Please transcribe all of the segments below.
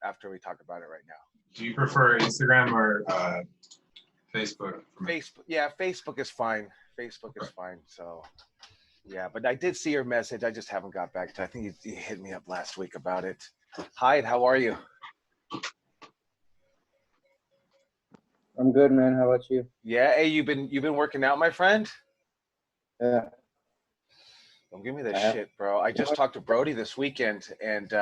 after we talk about it right now. Do you prefer Instagram or Facebook? Facebook, yeah, Facebook is fine. Facebook is fine. So, yeah, but I did see your message. I just haven't got back to. I think you hit me up last week about it. Hyde, how are you? I'm good, man. How about you? Yeah, hey, you've been working out, my friend? Yeah. Don't give me this shit, bro. I just talked to Brody this weekend, and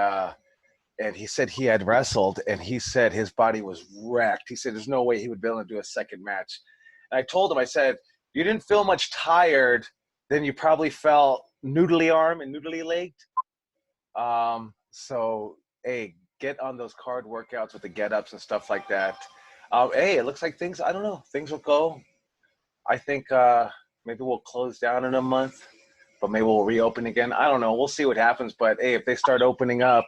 he said he had wrestled, and he said his body was wrecked. He said there's no way he would be able to do a second match. And I told him, I said, you didn't feel much tired than you probably felt noodly arm and noodly legged. So, hey, get on those card workouts with the get-ups and stuff like that. Hey, it looks like things, I don't know, things will go. I think maybe we'll close down in a month, but maybe we'll reopen again. I don't know. We'll see what happens. But, hey, if they start opening up,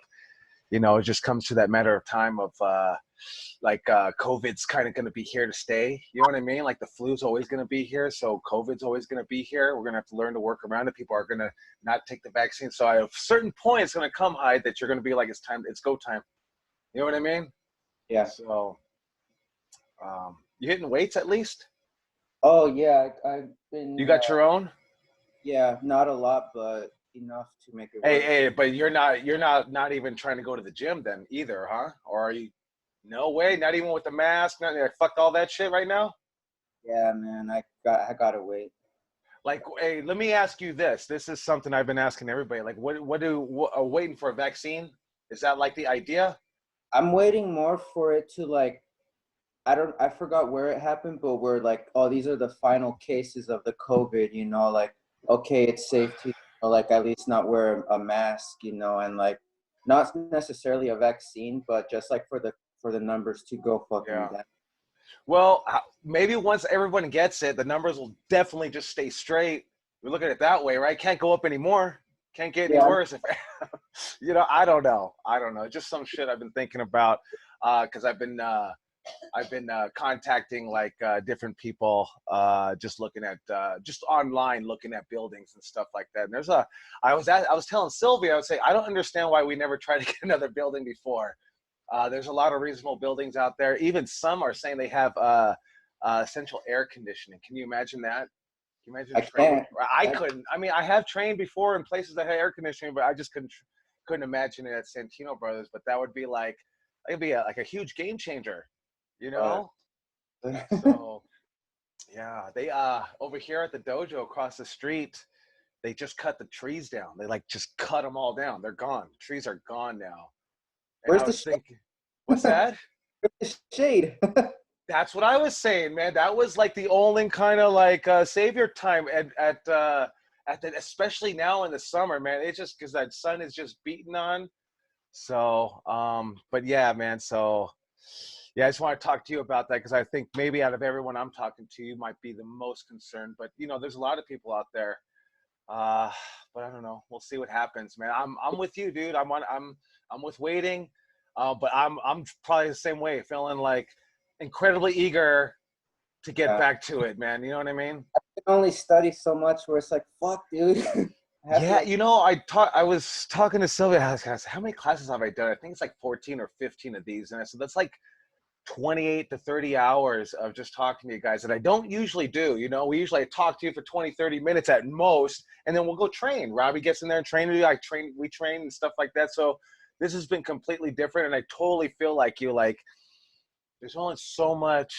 you know, it just comes to that matter of time of COVID's kind of going to be here to stay. You know what I mean? Like the flu's always going to be here. So COVID's always going to be here. We're going to have to learn to work around it. People are going to not take the vaccine. So at a certain point, it's going to come, Hyde, that you're going to be like, it's go time. You know what I mean? Yeah. So you hitting weights at least? Oh, yeah. I've been. You got your own? Yeah, not a lot, but enough to make it work. Hey, but you're not even trying to go to the gym then either, huh? Or are you? No way, not even with the mask. Nothing. Like, fuck all that shit right now. Yeah, man, I gotta wait. Like, hey, let me ask you this. This is something I've been asking everybody. Like, what waiting for a vaccine? Is that like the idea? I'm waiting more for it to like. I forgot where it happened, but where like, oh, these are the final cases of the COVID. You know, like, okay, it's safe to, like, at least not wear a mask. You know, and like, not necessarily a vaccine, but just like for the numbers to go fucking down. Well, maybe once everyone gets it, the numbers will definitely just stay straight. We look at it that way, right? Can't go up anymore. Can't get any worse. If, you know, I don't know. Just some shit I've been thinking about because I've been contacting like different people, just looking at just online, looking at buildings and stuff like that. And I was telling Sylvia, I would say I don't understand why we never tried to get another building before. There's a lot of reasonable buildings out there. Even some are saying they have central air conditioning. Can you imagine that? Can you imagine training? I couldn't. I mean, I have trained before in places that had air conditioning, but I just couldn't imagine it at Santino Brothers. But that would be like, it'd be like a huge game changer, you know? So, yeah, they over here at the dojo across the street, they just cut the trees down. They like just cut them all down. They're gone. The trees are gone now. Where's the shade? What's that? Where's the shade? That's what I was saying, man. That was like the only kind of like savior time at the, especially now in the summer, man. It's just because that sun is just beating on. So, but yeah, man. So, yeah, I just want to talk to you about that because I think maybe out of everyone I'm talking to, you might be the most concerned. But you know, there's a lot of people out there. But I don't know. We'll see what happens, man. I'm with you, dude. I'm with waiting, but I'm probably the same way, feeling like incredibly eager to get back to it, man. You know what I mean? I can only study so much where it's like, fuck, dude. Yeah, you know, I was talking to Sylvia. I was, how many classes have I done? I think it's like 14 or 15 of these, and I said that's like 28 to 30 hours of just talking to you guys that I don't usually do. You know, we usually talk to you for 20, 30 minutes at most, and then we'll go train. Robbie gets in there and we train and stuff like that. So this has been completely different, and I totally feel like you, like, there's only so much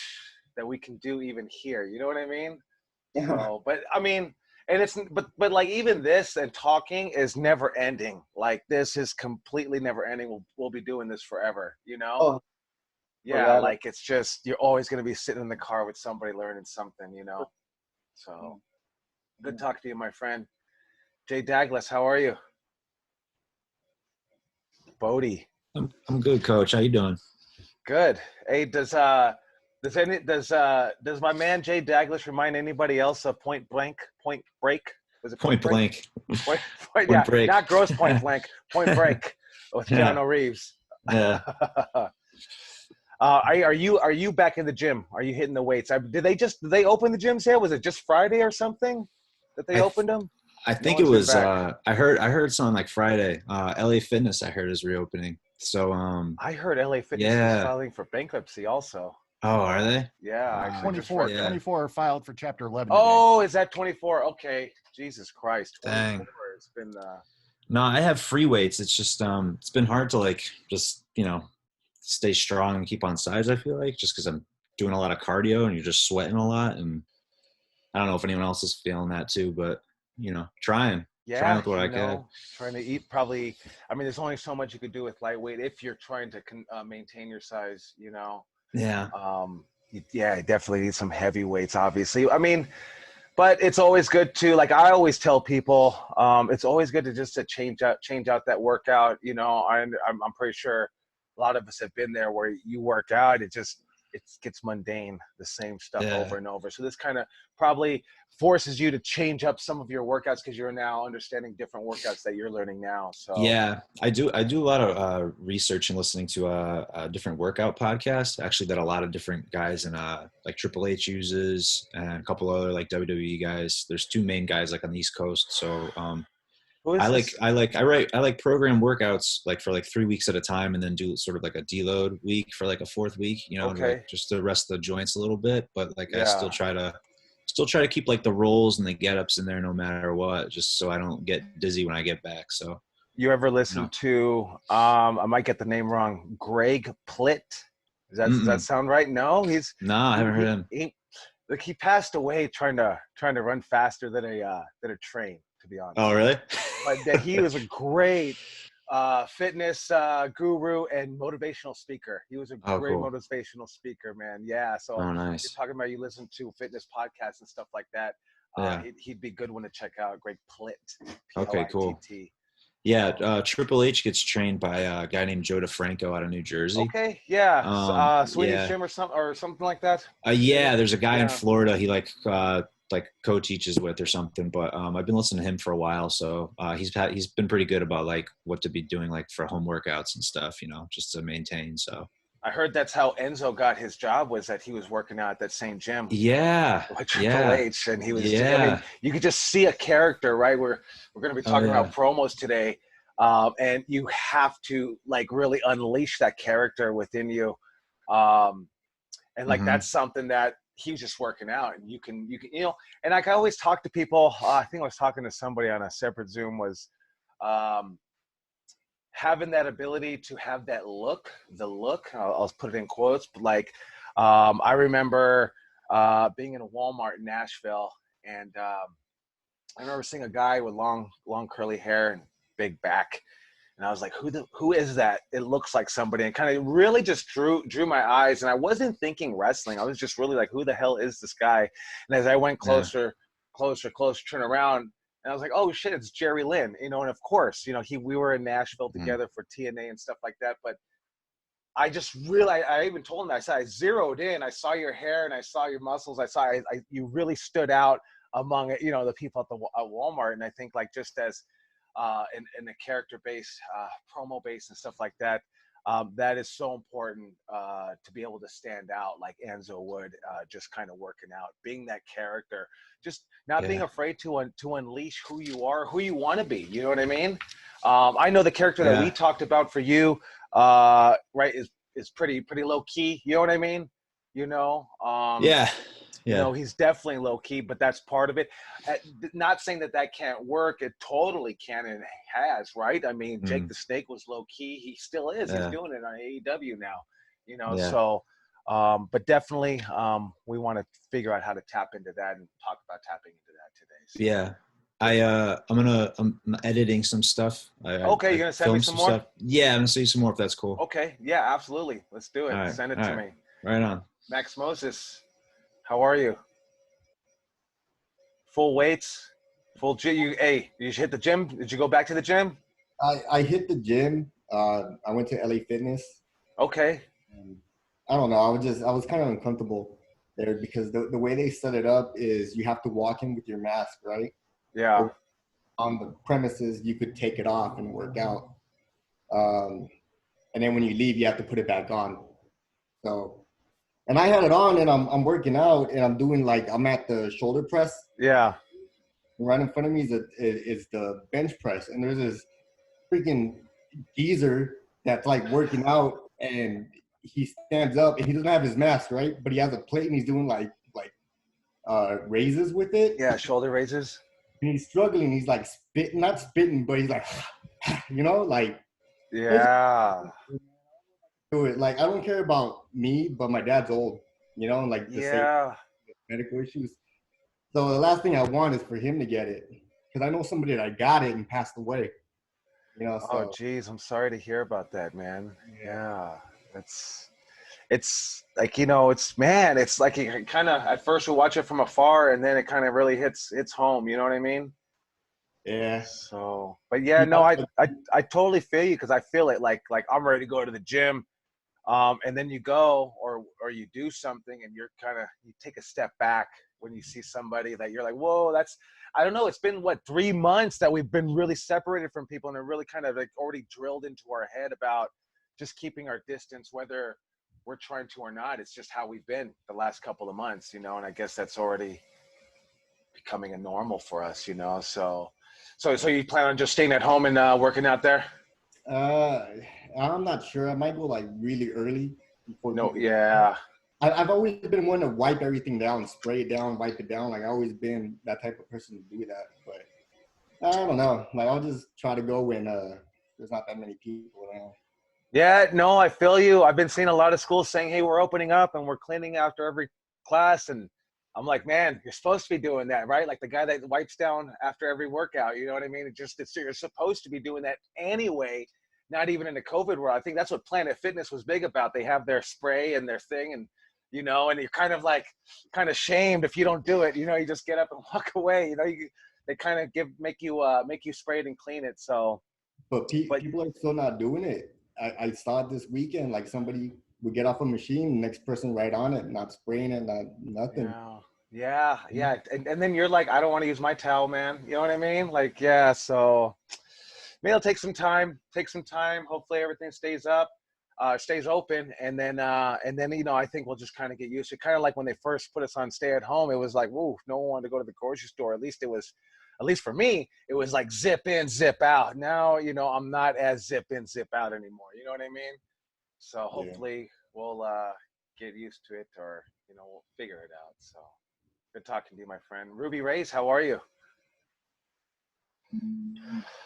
that we can do even here. You know what I mean? Yeah. So, but I mean, and it's, but like even this and talking is never ending. Like this is completely never ending. We'll be doing this forever, you know? Oh. Yeah, like it's just, you're always going to be sitting in the car with somebody learning something, you know? So good talking to you, my friend. Jay Douglas, how are you? Bodie. I'm good, Coach. How you doing? Good. Hey, does my man Jay Douglas remind anybody else of Point Break? Was it Point Blank? Point Point Break. Not Gross Point Blank. Point Break with Keanu Reeves. Yeah. Are you back in the gym? Are you hitting the weights? Did they open the gyms here? Was it just Friday or something that they opened them? I think it was. I heard something like Friday. LA Fitness, I heard, is reopening. So I heard LA Fitness is yeah. filing for bankruptcy also. Oh, are they? Yeah, I actually just 24, read that. 24 filed for Chapter 11 today. Oh, is that 24? Okay. Jesus Christ. 24. Dang. It's been No, I have free weights. It's just it's been hard to like just stay strong and keep on sides. I feel like just because I'm doing a lot of cardio and you're just sweating a lot, and I don't know if anyone else is feeling that too, but trying with what I can. trying to eat probably. I mean, there's only so much you could do with lightweight if you're trying to maintain your size. Yeah. Yeah, I definitely need some heavy weights, obviously. I mean, but it's always good to, like I always tell people, it's always good to change out that workout. I'm pretty sure a lot of us have been there where you work out, it gets mundane, the same stuff over and over. So this kind of probably forces you to change up some of your workouts because you're now understanding different workouts that you're learning now. So yeah, I do a lot of research and listening to a different workout podcasts, actually, that a lot of different guys in like Triple H uses, and a couple other like WWE guys. There's two main guys like on the East Coast. So I like program workouts like for like 3 weeks at a time, and then do sort of like a deload week for like a fourth week, like just to rest the joints a little bit. But like I still try to keep like the rolls and the get ups in there no matter what, just so I don't get dizzy when I get back. So you ever listen to I might get the name wrong, Greg Plitt? Does that sound right? No, I haven't heard him. He passed away trying to run faster than a train, to be honest. Oh, really? But that he was a great fitness guru and motivational speaker. He was a great motivational speaker, man. Yeah. So nice. You're talking about, you listen to fitness podcasts and stuff like that. He'd be a good one to check out. Greg Plitt. Okay, cool. Yeah, Triple H gets trained by a guy named Joe DeFranco out of New Jersey. Okay, yeah, Swedish Gym or something like that. Yeah, there's a guy in Florida he like co-teaches with or something. But I've been listening to him for a while, so he's been pretty good about like what to be doing like for home workouts and stuff, just to maintain. So I heard that's how Enzo got his job, was that he was working out at that same gym. Yeah. With Triple H, and he was. I mean, you could just see a character, right? We're going to be talking about promos today, and you have to like really unleash that character within you, and like that's something that he was just working out, and you can and like I always talk to people. I think I was talking to somebody on a separate Zoom, was having that ability to have that look, I'll put it in quotes, but like, I remember being in a Walmart in Nashville, and I remember seeing a guy with long curly hair and big back, and I was like, who is that? It looks like somebody, and kind of really just drew my eyes, and I wasn't thinking wrestling. I was just really like, who the hell is this guy? And as I went closer, turn around, and I was like, oh shit, it's Jerry Lynn, and of course, we were in Nashville together for TNA and stuff like that. But I just really, I even told him, I said, I zeroed in, I saw your hair and I saw your muscles. You really stood out among, the people at Walmart. And I think like just as in the character base, promo base and stuff like that, that is so important to be able to stand out like Enzo would, just kind of working out, being that character, just not being afraid to unleash who you are, who you want to be. You know what I mean? I know the character that we talked about for you, right, is pretty low key. You know what I mean? He's definitely low key, but that's part of it. Not saying that can't work. It totally can and has, right? I mean, Jake the Snake was low key. He still is. He's doing it on AEW now, so, but definitely we want to figure out how to tap into that and talk about tapping into that today. So. Yeah. I'm editing some stuff. You're gonna send me some more stuff. Yeah, I'm gonna send you some more if that's cool. Okay, yeah, absolutely. Let's do it. Right. Send it to me. Right on. Max Moses, how are you? Full weights, full gym. Did you hit the gym? Did you go back to the gym? I hit the gym. I went to LA Fitness. Okay. I don't know. I was kind of uncomfortable there because the way they set it up is you have to walk in with your mask, right? Yeah. On the premises, you could take it off and work out. And then when you leave, you have to put it back on. So, and I had it on and I'm working out and I'm at the shoulder press. Yeah. Right in front of me is the bench press. And there's this freaking geezer that's like working out, and he stands up and he doesn't have his mask, right? But he has a plate and he's doing like raises with it. Yeah, shoulder raises. And he's struggling. He's like spitting, not spitting, but he's like, like Yeah. do it. Like I don't care about me, but my dad's old, like the same Yeah. medical issues. So the last thing I want is for him to get it, because I know somebody that got it and passed away. So Oh, geez, I'm sorry to hear about that, man. Yeah, it's like it's like you kind of at first we watch it from afar, and then it kind of really hits home. You know what I mean? yeah. So, but yeah, no, I totally feel you because I feel it. Like I'm ready to go to the gym, and then you go or you do something, and you take a step back when you see somebody that you're like, whoa, I don't know. It's been 3 months that we've been really separated from people, and it really kind of like already drilled into our head about just keeping our distance, whether we're trying to or not. It's just how we've been the last couple of months, and I guess that's already becoming a normal for us, So you plan on just staying at home and working out there? I'm not sure. I might go like really early before. No, yeah. I've always been one to wipe everything down, spray it down, wipe it down. Like I've always been that type of person to do that. But I don't know. Like I'll just try to go when there's not that many people around. Yeah, no, I feel you. I've been seeing a lot of schools saying, hey, we're opening up and we're cleaning after every class. And I'm like, man, you're supposed to be doing that, right? Like the guy that wipes down after every workout, you know what I mean? You're supposed to be doing that anyway, not even in the COVID world. I think that's what Planet Fitness was big about. They have their spray and their thing and, and you're kind of shamed if you don't do it. You just get up and walk away. They kind of make you spray it and clean it. So, but people are still not doing it. I saw it this weekend. Like somebody would get off a machine, next person right on it, not spraying it, nothing. Yeah. And then you're like, I don't want to use my towel, man. You know what I mean? Like, yeah. So maybe it'll take some time. Hopefully everything stays open, and then I think we'll just kind of get used to it. Kind of like when they first put us on stay at home, it was like, whoa, no one wanted to go to the grocery store. At least for me, it was like zip in, zip out. Now, I'm not as zip in, zip out anymore. You know what I mean? So hopefully we'll get used to it, or we'll figure it out. So good talking to you, my friend. Ruby Reyes, how are you?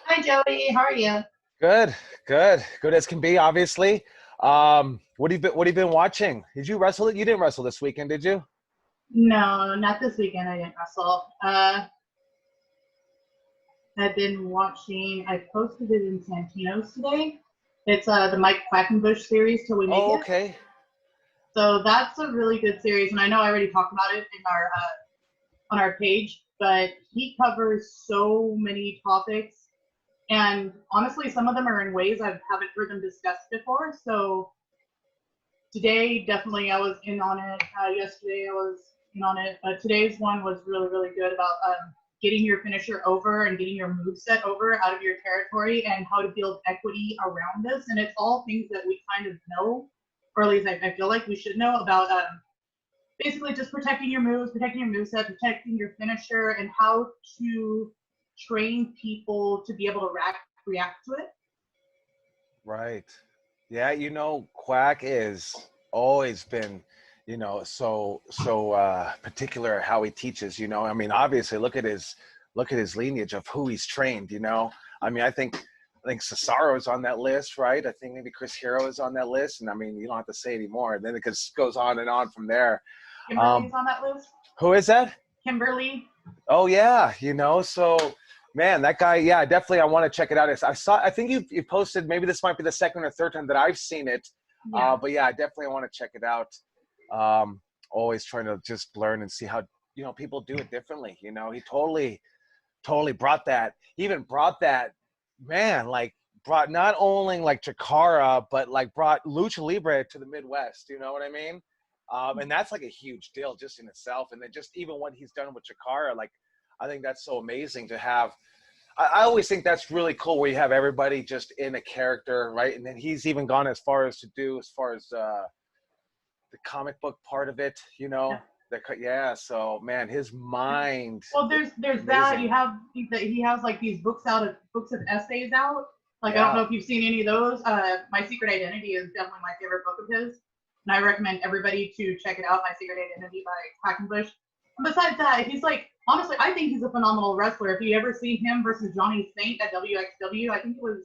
Hi, Joey. How are you? Good as can be, obviously. What have you been watching? Did you wrestle it? You didn't wrestle this weekend, did you? No, not this weekend. I didn't wrestle. I've been watching. I posted it in Santino's today. It's the Mike Quackenbush series, Till We Make It. Okay. So that's a really good series, and I know I already talked about it in our on our page, but he covers so many topics, and honestly, some of them are in ways I haven't heard them discussed before. So today, definitely, I was in on it. Yesterday, I was in on it, but today's one was really, really good about getting your finisher over and getting your moveset over out of your territory and how to build equity around this. And it's all things that we kind of know, or at least I feel like we should know about basically just protecting your moves, protecting your moveset, protecting your finisher, and how to train people to be able to react to it. Right. Yeah, Quack is always been, so particular how he teaches, I mean, obviously look at his lineage of who he's trained, I mean, I think Cesaro's on that list, right? I think maybe Chris Hero is on that list. And I mean, you don't have to say anymore. And then it just goes on and on from there. Kimberly's on that list. Who is that? Kimberly. Oh yeah. So man, that guy, yeah, definitely. I want to check it out. I think you posted, maybe this might be the second or third time that I've seen it. Yeah. But yeah, I definitely want to check it out. Always trying to just learn and see how, people do it differently. He totally brought that. He even brought that, man, brought not only Chikara, but brought Lucha Libre to the Midwest. You know what I mean? And that's a huge deal just in itself. And then just even what he's done with Chikara, I think that's so amazing to have. I always think that's really cool where you have everybody just in a character, right? And then he's even gone as far as the comic book part of it, Yeah. So man, his mind. Well, there's that. He has these books of essays out Like, I don't know if you've seen any of those. My Secret Identity is definitely my favorite book of his. And I recommend everybody to check it out, My Secret Identity by Quackenbush. And besides that, he's like, honestly, I think he's a phenomenal wrestler. If you ever see him versus Johnny Saint at WXW, I think it was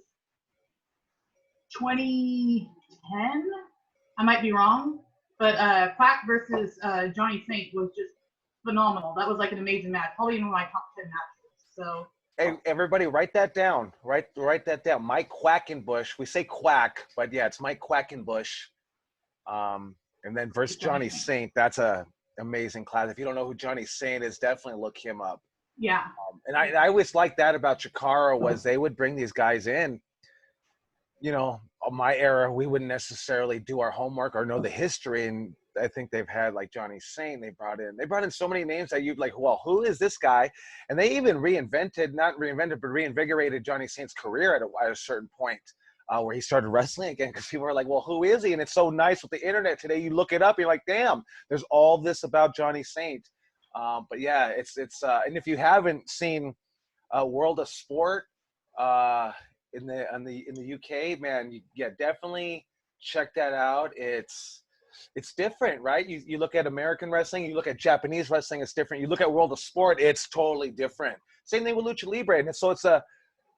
2010. I might be wrong. But Quack versus Johnny Saint was just phenomenal. That was like an amazing match. Probably one of my top 10 matches. So. Hey, everybody, write that down. Write that down. Mike Quackenbush. We say Quack, but yeah, it's Mike Quackenbush. And then versus Johnny Saint. That's a amazing class. If you don't know who Johnny Saint is, definitely look him up. Yeah. And I always liked that about Chikara was they would bring these guys in. You know, my era, we wouldn't necessarily do our homework or know the history. And I think they've had like Johnny Saint. They brought in so many names that you'd like, well, who is this guy? And they even not reinvigorated Johnny Saint's career at a certain point where he started wrestling again, because people were like, well, who is he? And it's so nice with the internet today. You look it up, you're like, damn, there's all this about Johnny Saint. But yeah, it's and if you haven't seen World of Sport in the UK, man, definitely check that out. It's different, right? You look at American wrestling, you look at Japanese wrestling, it's different. You look at World of Sport, it's totally different. Same thing with Lucha Libre. And so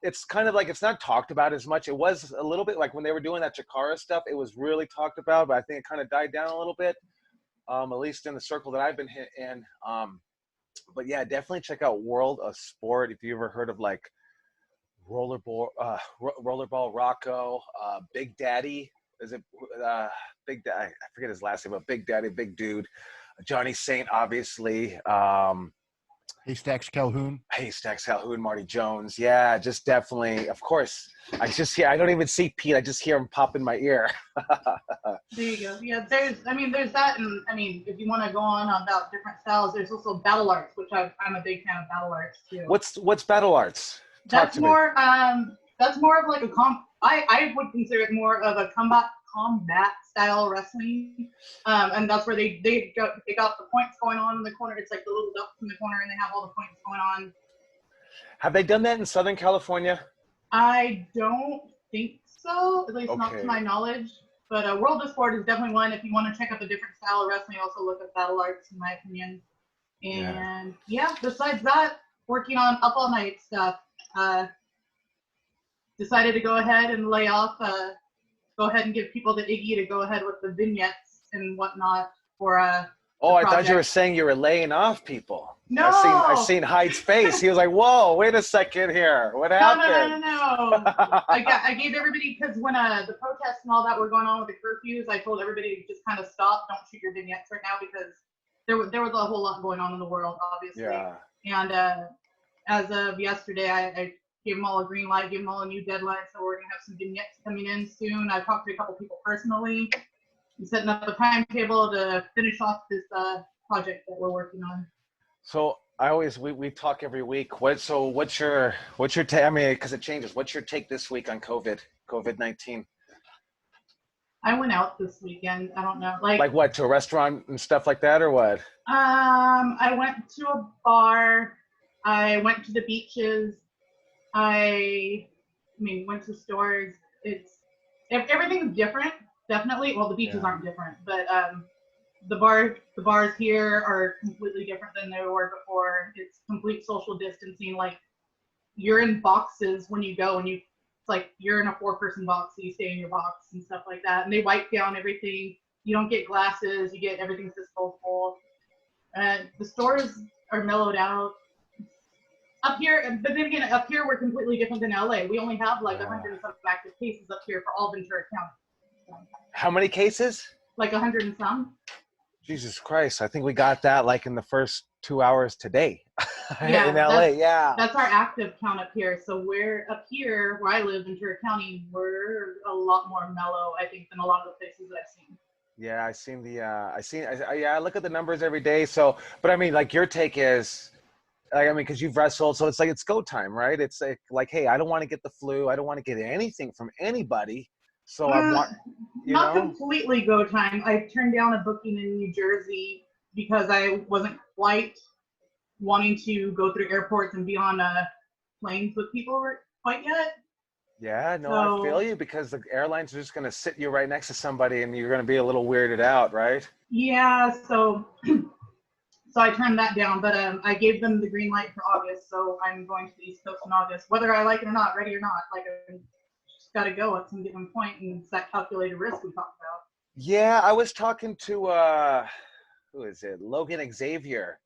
it's kind of like, it's not talked about as much. It was a little bit like when they were doing that Chikara stuff, it was really talked about, but I think it kind of died down a little bit, at least in the circle that I've been in. But yeah, definitely check out World of Sport. If you ever heard of like Rollerball Rocco, Big Daddy. Is it Big Daddy? I forget his last name, but Big Daddy, big dude. Johnny Saint, obviously. Haystacks Calhoun. Marty Jones. Yeah, just definitely. Of course, I don't even see Pete. I just hear him pop in my ear. There you go. Yeah, there's that, and if you want to go on about different styles, there's also battle arts, which I'm a big fan of battle arts too. What's battle arts? That's more of like a I would consider it more of a combat style wrestling, and that's where they got the points going on in the corner. It's like the little ducks in the corner, and they have all the points going on. Have they done that in Southern California? I don't think so, at least not to my knowledge. But World of Sport is definitely one. If you want to check out the different style of wrestling, also look at battle arts, in my opinion. And yeah, besides that, working on Up All Night stuff. Decided to go ahead and lay off, go ahead and give people the Iggy to go ahead with the vignettes and whatnot for I thought you were saying you were laying off people. No. I seen Hyde's face. He was like, whoa, wait a second here. What happened? No. I gave everybody, because when the protests and all that were going on with the curfews, I told everybody to just kind of stop. Don't shoot your vignettes right now, because there was a whole lot going on in the world, obviously. Yeah. And as of yesterday, I gave them all a green light, gave them all a new deadline, so we're going to have some vignettes coming in soon. I've talked to a couple people personally. I'm setting up a timetable to finish off this project that we're working on. So we talk every week. What's your take? Because it changes. What's your take this week on COVID-19? I went out this weekend. I don't know, like what, to a restaurant and stuff like that, or what? I went to a bar. I went to the beaches. I went to stores. Everything's different, definitely. Well, the beaches aren't different, but the bars here are completely different than they were before. It's complete social distancing. Like, you're in boxes when you go, and it's like you're in a 4-person box, so you stay in your box and stuff like that. And they wipe down everything. You don't get glasses. You get everything's disposable. The stores are mellowed out. Up here, but then again, up here we're completely different than LA. We only have like 100 and some active cases up here for all Ventura County. How many cases? Like 100 and some. Jesus Christ! I think we got that like in the first 2 hours today in LA. That's our active count up here. So we're up here where I live, Ventura County. We're a lot more mellow, I think, than a lot of the places that I've seen. Yeah, I look at the numbers every day. So, but like your take is. Because you've wrestled, so it's like it's go time, right? It's like, hey, I don't want to get the flu. I don't want to get anything from anybody. So I want, not completely go time. I turned down a booking in New Jersey because I wasn't quite wanting to go through airports and be on planes with people quite yet. Yeah, no, I So feel you, because the airlines are just going to sit you right next to somebody and you're going to be a little weirded out, right? yeah, so I turned that down, but I gave them the green light for August, so I'm going to the East Coast in August, whether I like it or not, ready or not. Like, I just got to go at some given point, and it's that calculated risk we talked about. Yeah, I was talking to who is it? Logan Xavier.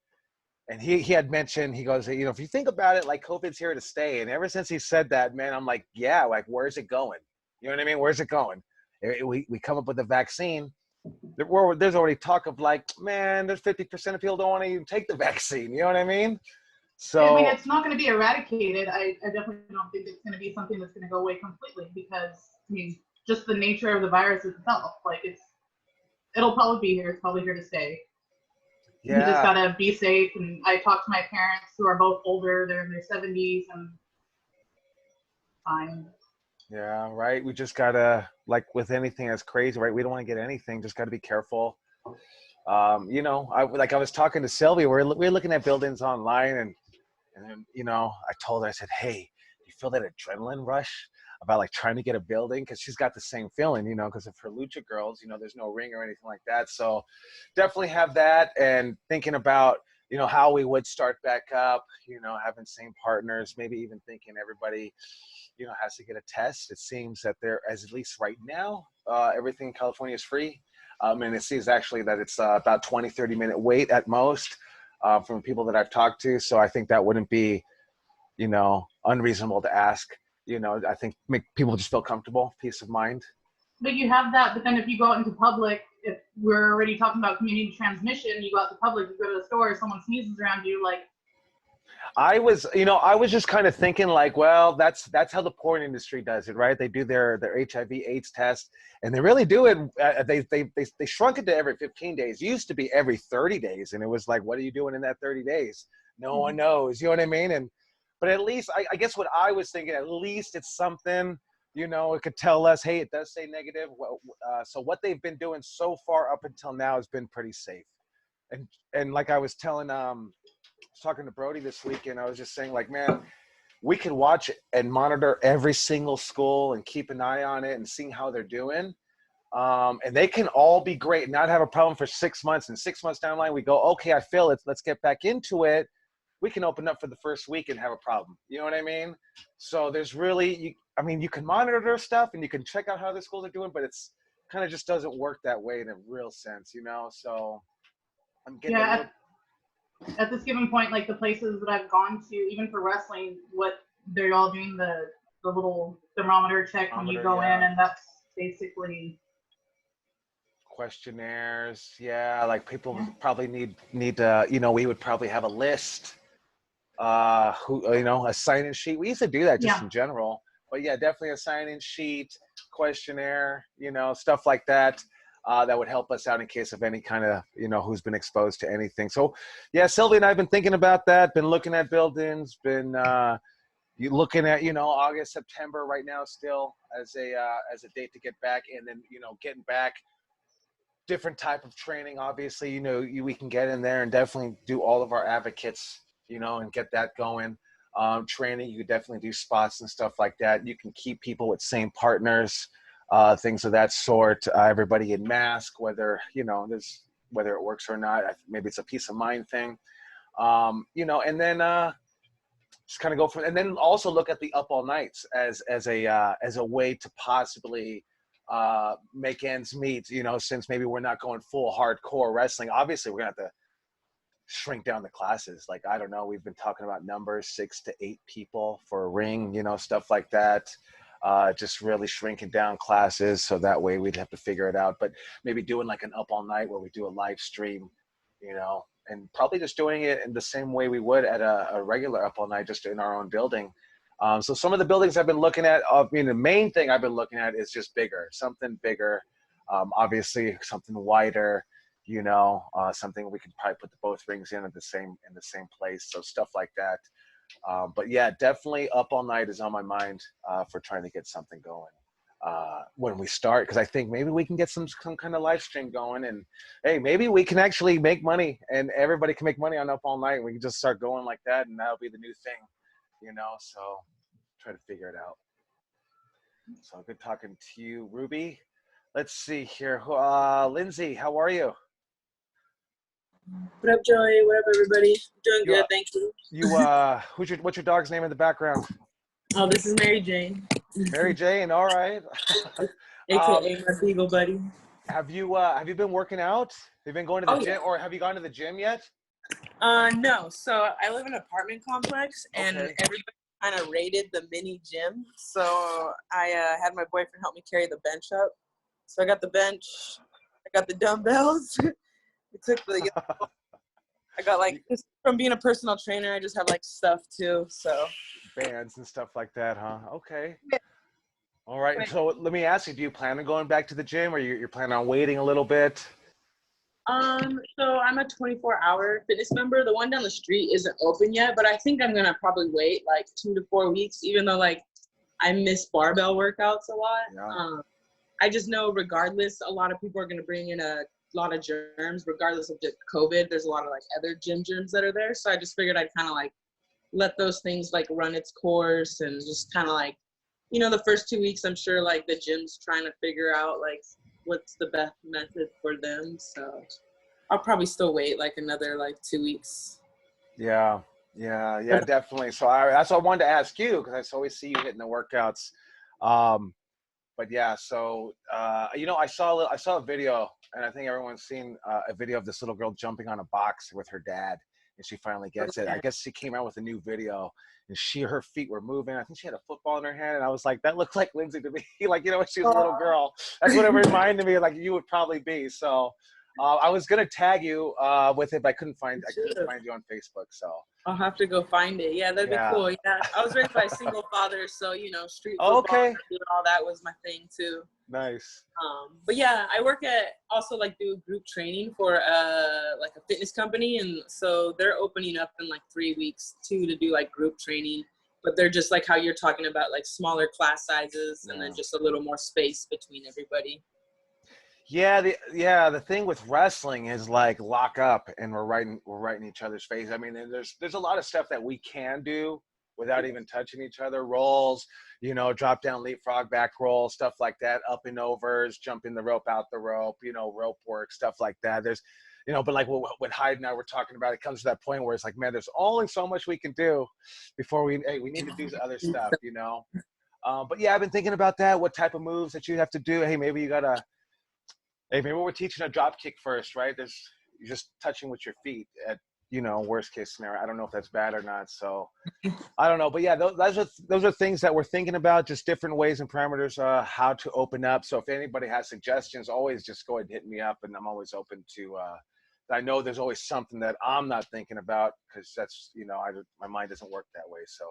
And he had mentioned, he goes, if you think about it, like, COVID's here to stay. And ever since he said that, man, I'm like, yeah, like, where's it going? You know what I mean? Where's it going? We come up with a vaccine. There's already talk of, like, man, there's 50% of people don't want to even take the vaccine. You know what I mean? I mean, So it's not going to be eradicated. I definitely don't think it's going to be something that's going to go away completely, because, I mean, just the nature of the virus itself. Like, it'll probably be here. It's probably here to stay. You just yeah, gotta be safe. And I talked to my parents, who are both older. They're in their 70s, and fine. yeah, right. We just gotta, like with anything that's crazy, right? We don't want to get anything. Just got to be careful. I was talking to Sylvia. We were looking at buildings online, and then, I told her, I said, hey, you feel that adrenaline rush about, like, trying to get a building? Because she's got the same feeling, because of her lucha girls, there's no ring or anything like that. So definitely have that, and thinking about, how we would start back up, having same partners, maybe even thinking everybody, has to get a test. It seems that there, as at least right now, everything in California is free. And it seems actually that it's about 20-30 minute wait at most, from people that I've talked to. So I think that wouldn't be, unreasonable to ask. I think make people just feel comfortable, peace of mind. But you have that. But then if you go out into public, if we're already talking about community transmission, you go out to public, you go to the store, someone sneezes around you, like, I was just kind of thinking, like, well, that's how the porn industry does it, right? They do their HIV/AIDS test, and they really do it. They shrunk it to every 15 days. It used to be every 30 days, and it was like, what are you doing in that 30 days? No one knows. You know what I mean? But at least, I guess what I was thinking, at least it's something. It could tell us, hey, it does say negative. So what they've been doing so far up until now has been pretty safe. And like I was telling talking to Brody this weekend, I was just saying, like, man, we could watch and monitor every single school and keep an eye on it and seeing how they're doing. And they can all be great and not have a problem for 6 months. And 6 months down the line, we go, okay, I feel it. Let's get back into it. We can open up for the first week and have a problem. You know what I mean? So there's really, you can monitor their stuff and you can check out how the schools are doing, but it's kind of just doesn't work that way in a real sense, So I'm getting a yeah. little. At this given point, like, the places that I've gone to, even for wrestling, what they're all doing the little thermometer check when you go in, and that's basically Questionnaires, yeah, like people probably need to, we would probably have a list, a sign-in sheet. We used to do that just in general, but yeah, definitely a sign-in sheet, questionnaire, stuff like that. That would help us out in case of any kind of, who's been exposed to anything. So yeah, Sylvia and I have been thinking about that, been looking at buildings, been looking at, August, September right now still as a date to get back, and then, getting back, different type of training. Obviously, we can get in there and definitely do all of our advocates, and get that going. Training, you could definitely do spots and stuff like that. You can keep people with same partners, things of that sort. Everybody in mask, whether whether it works or not. Maybe it's a peace of mind thing, and then just kind of go from. And then also look at the up all nights as a way to possibly make ends meet. Since maybe we're not going full hardcore wrestling. Obviously, we're gonna have to shrink down the classes. Like, I don't know, we've been talking about numbers 6 to 8 people for a ring, stuff like that. Just really shrinking down classes, so that way we'd have to figure it out. But maybe doing like an up all night where we do a live stream, and probably just doing it in the same way we would at a regular up all night, just in our own building. So some of the buildings I've been looking at, the main thing I've been looking at is just something bigger, obviously something wider, something we could probably put both rings in the same place. So stuff like that. But yeah, definitely up all night is on my mind for trying to get something going when we start, because I think maybe we can get some kind of live stream going, and hey, maybe we can actually make money and everybody can make money on up all night. We can just start going like that, and that'll be the new thing, so try to figure it out. So good talking to you, Ruby. Let's see here. Lindsay, how are you? What up, Joey? What up, everybody? Doing You, good, thank you. what's your dog's name in the background? Oh, this is Mary Jane, Mary Jane. All right. aka my beagle buddy. Have you been working out? Have you been going to the gym, or have you gone to the gym yet? No. So I live in an apartment complex, and Okay. everybody kind of raided the mini gym. So I had my boyfriend help me carry the bench up. So I got the bench, I got the dumbbells. I took the. I got like just from being a personal trainer, I just have like stuff too. So Bands and stuff like that, huh? Okay. All right. So let me ask you: do you plan on going back to the gym, or you're planning on waiting a little bit? So I'm a 24-hour fitness member. The one down the street isn't open yet, but I think I'm gonna probably wait like 2 to 4 weeks, even though like I miss barbell workouts a lot. Yeah. I just know regardless, a lot of people are gonna bring in a lot of germs, regardless of the COVID. There's a lot of like other gym germs that are there. So I just figured I'd kind of like let those things like run its course and just kind of like, the first 2 weeks, I'm sure like the gym's trying to figure out like what's the best method for them. So I'll probably still wait like another like 2 weeks. Yeah, definitely. So that's what I wanted to ask you, because I always see you hitting the workouts. But yeah, so I saw a video, and I think everyone's seen a video of this little girl jumping on a box with her dad, and she finally gets it. I guess she came out with a new video, and her feet were moving. I think she had a football in her hand, and I was like, that looked like Lindsay to me. Like, when she was a little girl, that's what it reminded me of, like you would probably be. So I was gonna tag you with it, but I couldn't find you on Facebook. So I'll have to go find it. Yeah, that'd be cool. Yeah, I was raised by a single father, so street football, okay, all that was my thing too. Nice. But yeah, I work also do group training for like a fitness company, and so they're opening up in like 3 weeks too to do like group training. But they're just like how you're talking about, like smaller class sizes, and then just a little more space between everybody. Yeah, the thing with wrestling is like lock up and we're right in each other's face. I mean, there's a lot of stuff that we can do without even touching each other. Rolls, drop down, leapfrog, back roll, stuff like that, up and overs, jumping the rope, out the rope, rope work, stuff like that. There's, but like what Hyde and I were talking about, it comes to that point where it's like, man, there's only so much we can do before we need to do other stuff, But yeah, I've been thinking about that. What type of moves that you have to do? Hey, maybe maybe we're teaching a drop kick first, right? You're just touching with your feet at, worst case scenario. I don't know if that's bad or not. So I don't know. But yeah, those are things that we're thinking about, just different ways and parameters, how to open up. So if anybody has suggestions, always just go ahead and hit me up. And I'm always open to, I know there's always something that I'm not thinking about, because that's, my mind doesn't work that way. So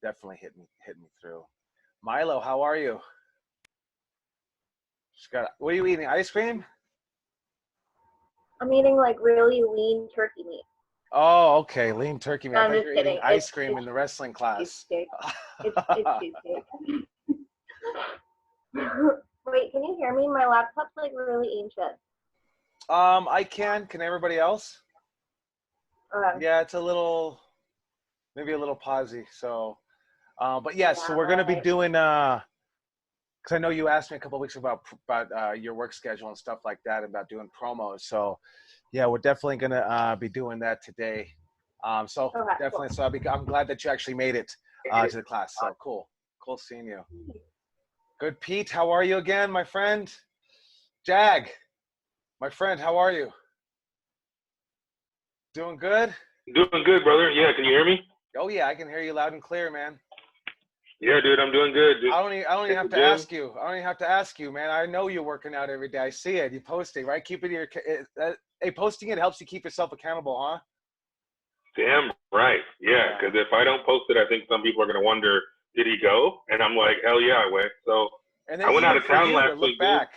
definitely hit me through. Milo, how are you? What are you eating? Ice cream? I'm eating like really lean turkey meat. Oh, okay. Lean turkey meat. No, I I'm thought just you were kidding. eating ice cream in the wrestling class. Cheesecake. It's cheesecake. Wait, can you hear me? My laptop's like really ancient. I can. Can everybody else? Okay. Yeah, it's maybe a little pausey. So, but yes, so we're gonna be doing. Because I know you asked me a couple of weeks about your work schedule and stuff like that, about doing promos. So, yeah, we're definitely gonna be doing that today. So definitely. So I'm glad that you actually made it to the class. So cool seeing you. Good, Pete. How are you again, my friend? Jag, my friend, how are you? Doing good? Doing good, brother. Yeah, can you hear me? Oh yeah, I can hear you loud and clear, man. Yeah, dude, I'm doing good. I don't even have to ask you. I don't even have to ask you, man. I know you're working out every day. I see it. You posting, right? Posting it helps you keep yourself accountable, huh? Damn right. Yeah, because if I don't post it, I think some people are gonna wonder, did he go? And I'm like, hell yeah, I went. So I went out of town last week. Back.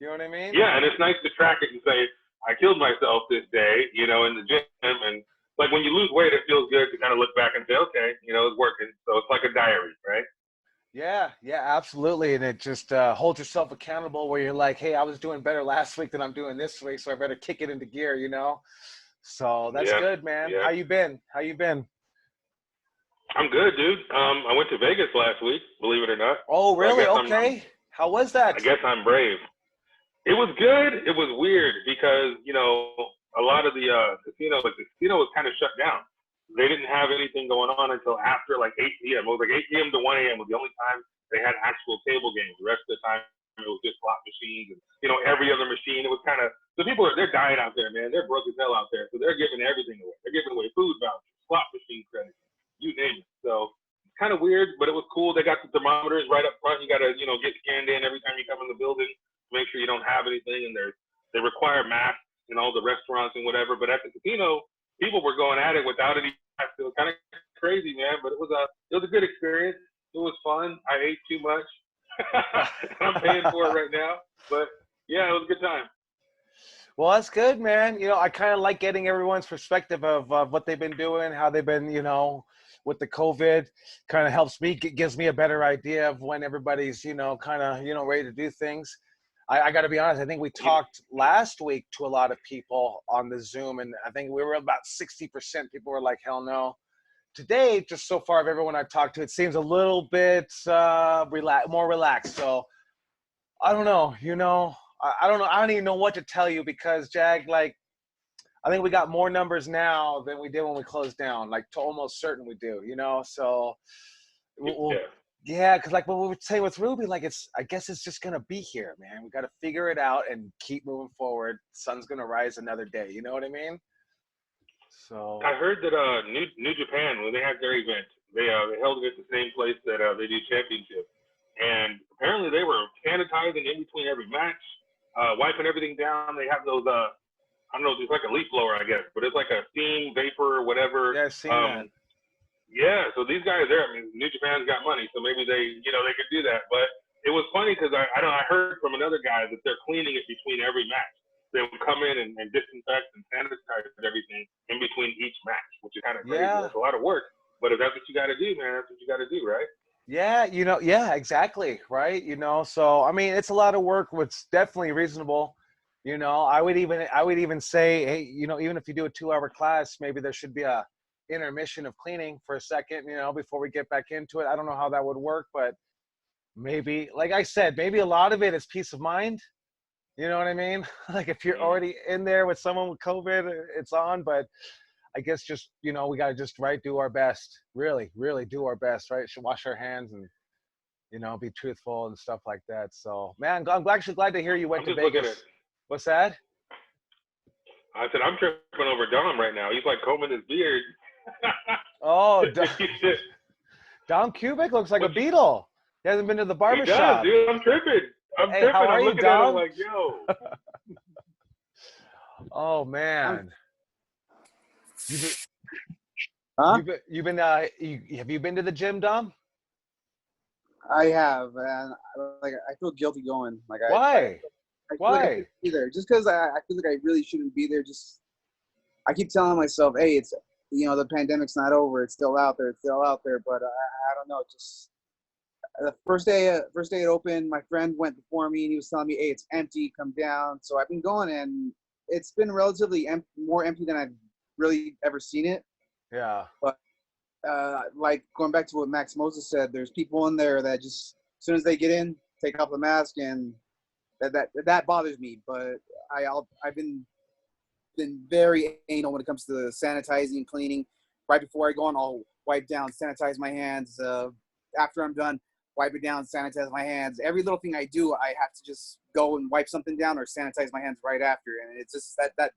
You know what I mean? Yeah, and it's nice to track it and say, I killed myself this day, in the gym. And like when you lose weight, it feels good to kind of look back and say, okay, it's working. So it's like a diary, right? Yeah, absolutely. And it just holds yourself accountable, where you're like, hey, I was doing better last week than I'm doing this week, so I better kick it into gear, So that's good, man. Yeah. How you been? I'm good, dude. I went to Vegas last week, believe it or not. Oh, So I really? guess Okay. How was I that? guess I'm brave. It was good. It was weird because, a lot of the casino was kind of shut down. They didn't have anything going on until after like 8 p.m. It was like 8 p.m. to 1 a.m. was the only time they had actual table games. The rest of the time it was just slot machines and, every other machine. It was kind of, the people, they're dying out there, man. They're broke as hell out there. So they're giving everything away. They're giving away food vouchers, slot machine credits, you name it. So it's kind of weird, but it was cool. They got the thermometers right up front. You got to, get scanned in every time you come in the building to make sure you don't have anything. And they require masks in all the restaurants and whatever. But at the casino, people were going at it without any masks. It was kind of crazy, man. But it was a good experience. It was fun. I ate too much. I'm paying for it right now. But yeah, it was a good time. Well, that's good, man. I kind of like getting everyone's perspective of what they've been doing, how they've been, with the COVID. Kind of helps me, gives me a better idea of when everybody's, kind of, ready to do things. I got to be honest, I think we talked last week to a lot of people on the Zoom, and I think we were about 60% people were like, hell no. Today, just so far of everyone I've talked to, it seems a little bit more relaxed. So I don't know, I don't know. I don't even know what to tell you because, Jag, like, I think we got more numbers now than we did when we closed down, like to almost certain we do, so yeah, because like what we would say with Ruby, like I guess it's just gonna be here, man. We got to figure it out and keep moving forward. Sun's gonna rise another day. You know what I mean? So I heard that New Japan, when they had their event, they held it at the same place that they do championship, and apparently they were sanitizing in between every match, wiping everything down. They have those I don't know, it's like a leaf blower, I guess, but it's like a steam vapor or whatever. Yeah, I've seen that. Yeah, so these guys there, I mean, New Japan's got money, so maybe they could do that. But it was funny because I heard from another guy that they're cleaning it between every match. They would come in and disinfect and sanitize everything in between each match, which is kind of crazy. Yeah. It's a lot of work, but if that's what you got to do, man, that's what you got to do, right? Yeah, yeah, exactly, right? So I mean, it's a lot of work. It's definitely reasonable. I would even say, hey, even if you do a 2-hour class, maybe there should be a intermission of cleaning for a second, before we get back into it. I don't know how that would work, but maybe, like I said, maybe a lot of it is peace of mind. You know what I mean? Like if you're already in there with someone with COVID, it's on, but I guess just, we got to just, right, do our best, really, really do our best, right? Should wash our hands and, be truthful and stuff like that. So, man, I'm actually glad to hear you went to Vegas. What's that? I said, I'm tripping over Dom right now. He's like combing his beard. Oh, Dom Kubik looks like a beetle. He hasn't been to the barbershop. He does, dude. I'm tripping. Hey, how are I'm you, looking Dom? at him like, yo. Oh, man. Huh? Have you been to the gym, Dom? I have, and I feel guilty going. Like Why? I feel like I shouldn't be there just because I feel like I really shouldn't be there. Just I keep telling myself, hey, it's the pandemic's not over. It's still out there. But I don't know. Just the first day it opened, my friend went before me and he was telling me, hey, it's empty. Come down. So I've been going and it's been relatively more empty than I've really ever seen it. Yeah. But like going back to what Max Moses said, there's people in there that just as soon as they get in, take off the mask, and that bothers me. But I've been very anal when it comes to sanitizing and cleaning. Right before I go on, I'll wipe down, sanitize my hands. After I'm done, wipe it down, sanitize my hands. Every little thing I do, I have to just go and wipe something down or sanitize my hands right after. And it's just that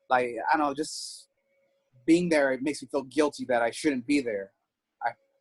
like, I don't know, just being there, it makes me feel guilty that I shouldn't be there.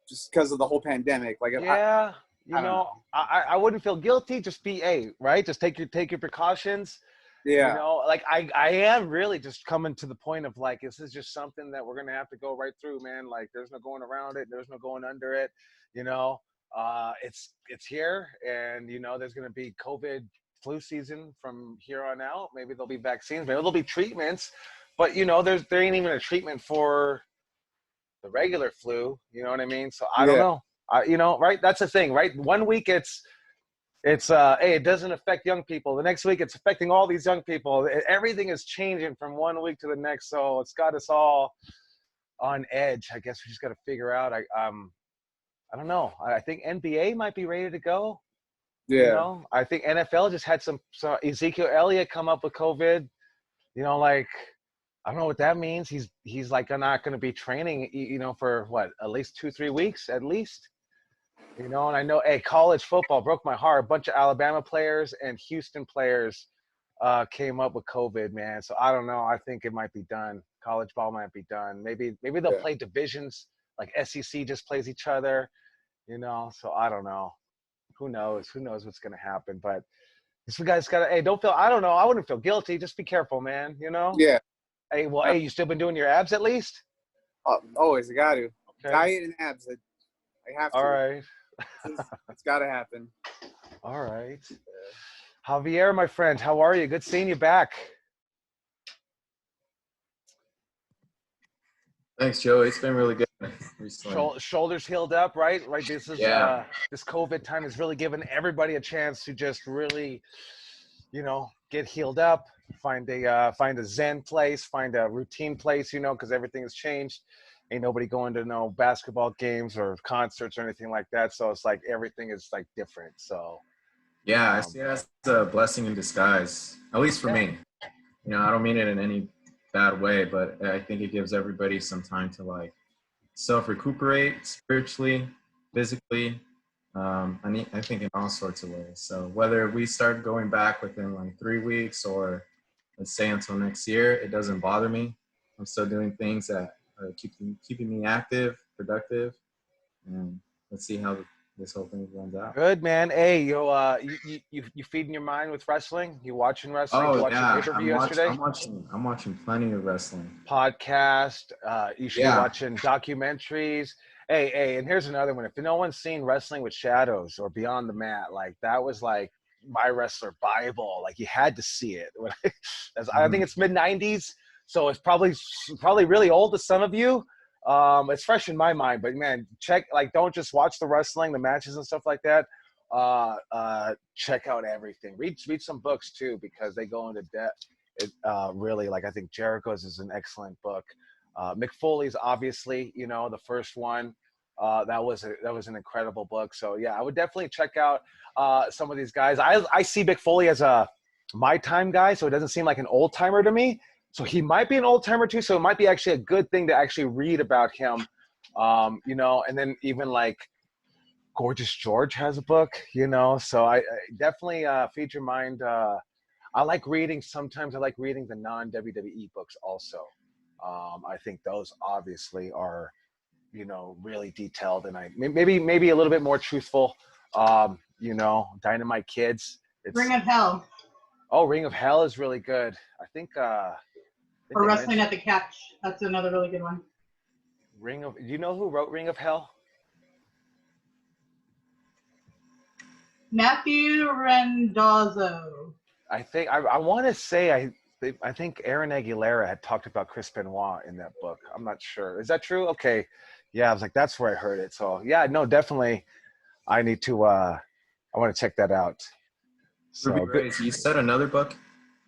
Just because of the whole pandemic. Like, yeah, I don't know. I wouldn't feel guilty. Just be right. Just take your precautions. Yeah. Like I am really just coming to the point of like, this is just something that we're gonna have to go right through, man. Like, there's no going around it. There's no going under it. It's here, and there's gonna be COVID flu season from here on out. Maybe there'll be vaccines. Maybe there'll be treatments. But there ain't even a treatment for the regular flu. You know what I mean? So I don't know. Right? That's the thing, right? 1 week it's hey, it doesn't affect young people. The next week it's affecting all these young people. Everything is changing from 1 week to the next. So it's got us all, on edge. I guess we just got to figure out. I don't know. I think NBA might be ready to go. Yeah. You know, I think NFL just had some Ezekiel Elliott come up with COVID. You know, like I don't know what that means. He's like not going to be training. You know, for what, at least 2-3 weeks at least. You know, and I know, hey, college football broke my heart. A bunch of Alabama players and Houston players came up with COVID, man. So I don't know. I think it might be done. College ball might be done. Maybe they'll play divisions like SEC just plays each other. You know, so I don't know. Who knows? Who knows what's gonna happen? But this guy's gotta. Hey, don't feel. I don't know. I wouldn't feel guilty. Just be careful, man. You know. Yeah. Hey, well, hey, you still been doing your abs at least? Always, I got to. Okay. Diet and abs. I have to. All right. It's got to happen. All right. Javier, my friend, how are you? Good seeing you back. Thanks, Joe. It's been really good recently. Shoulders healed up, right? Right. This is this COVID time has really given everybody a chance to just really, you know, get healed up, find a Zen place, find a routine place, you know, because everything has changed. Ain't nobody going to no basketball games or concerts or anything like that. So it's like everything is like different. So yeah, I see it as a blessing in disguise, at least for me. You know, I don't mean it in any bad way, but I think it gives everybody some time to like self-recuperate spiritually, physically. I think in all sorts of ways. So whether we start going back within like 3 weeks or let's say until next year, it doesn't bother me. I'm still doing things that are keeping me active, productive, and let's see how this whole thing runs out. Good, man. Hey, you feeding your mind with wrestling? You watching wrestling? Oh, you watching yeah. pay-per-view yesterday? I'm watching plenty of wrestling. Podcast. You should be watching documentaries. Hey, and here's another one. If no one's seen Wrestling with Shadows or Beyond the Mat, like that was like my wrestler Bible. Like you had to see it. I think it's mid-90s, so it's probably really old to some of you. It's fresh in my mind, but man, don't just watch the wrestling, the matches and stuff like that. Check out everything. Read some books too, because they go into depth. It really, like I think Jericho's is an excellent book. Mick Foley's obviously, you know, the first one. That was an incredible book. So yeah, I would definitely check out some of these guys. I see Mick Foley as a my time guy, so it doesn't seem like an old timer to me. So he might be an old timer too. So it might be actually a good thing to actually read about him, you know. And then even like Gorgeous George has a book, you know. So I definitely feed your mind. I like reading. Sometimes I like reading the non-WWE books also. I think those obviously are, you know, really detailed and maybe a little bit more truthful. You know, Dynamite Kids. Ring of Hell. Oh, Ring of Hell is really good. I think or Wrestling at the Catch. That's another really good one. Do you know who wrote Ring of Hell? Matthew Randazzo. I think I want to say I think Aaron Aguilera had talked about Chris Benoit in that book. I'm not sure. Is that true? Okay. Yeah, I was like, that's where I heard it. So yeah, no, definitely. I need to. I want to check that out. So Ruby Grace, you said another book.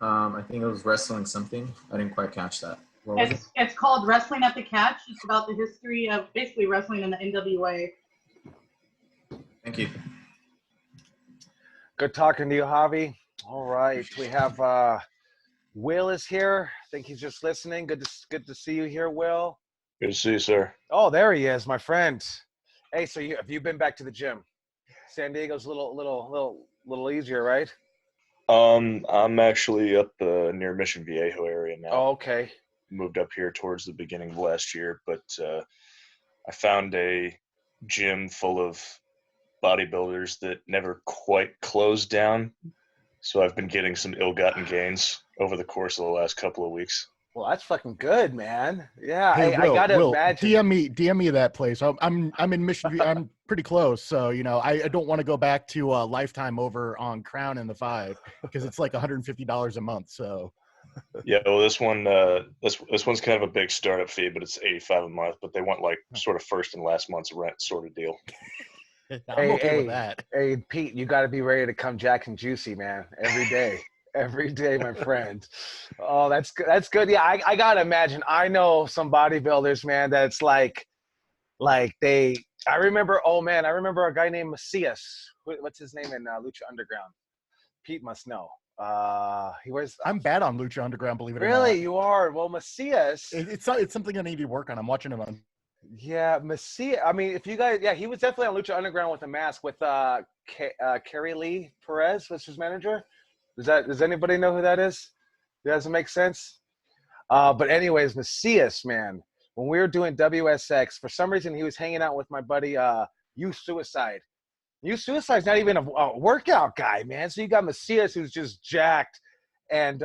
I think it was Wrestling something. I didn't quite catch that. What was it? It's called Wrestling at the Catch. It's about the history of basically wrestling in the NWA. Thank you. Good talking to you, Javi. All right, we have Will is here. I think he's just listening. Good to see you here, Will. Good to see you, sir. Oh, there he is, my friend. Hey, so have you been back to the gym? San Diego's a little easier, right? I'm actually up near Mission Viejo area now. Oh, okay. Moved up here towards the beginning of last year, but I found a gym full of bodybuilders that never quite closed down. So I've been getting some ill-gotten gains over the course of the last couple of weeks. Well, that's fucking good, man. Yeah, hey, Will, I gotta imagine. DM me that place. I'm in Mission View. I'm pretty close, so you know I don't want to go back to Lifetime over on Crown and the 5 because it's like $150 a month. So yeah, well, this one's kind of a big startup fee, but it's $85 a month. But they want like sort of first and last month's rent sort of deal. I'm okay with that. Hey, Pete, you got to be ready to come jack and juicy, man, every day. Every day, my friend. Oh, that's good. That's good. Yeah, I gotta imagine. I know some bodybuilders, man. That's like they. I remember. Oh man, I remember a guy named Macias. What's his name in Lucha Underground? Pete must know. He was. I'm bad on Lucha Underground, believe it or Really, not. you are. Well, Macias. It's something I need to work on. I'm watching him on. Yeah, Macias. I mean, if you guys, yeah, he was definitely on Lucha Underground with a mask with Carrie Lee Perez was his manager. Does anybody know who that is? Does it make sense? But anyways, Macias, man, when we were doing WSX, for some reason he was hanging out with my buddy You Suicide. You Suicide's not even a workout guy, man. So you got Macias who's just jacked, and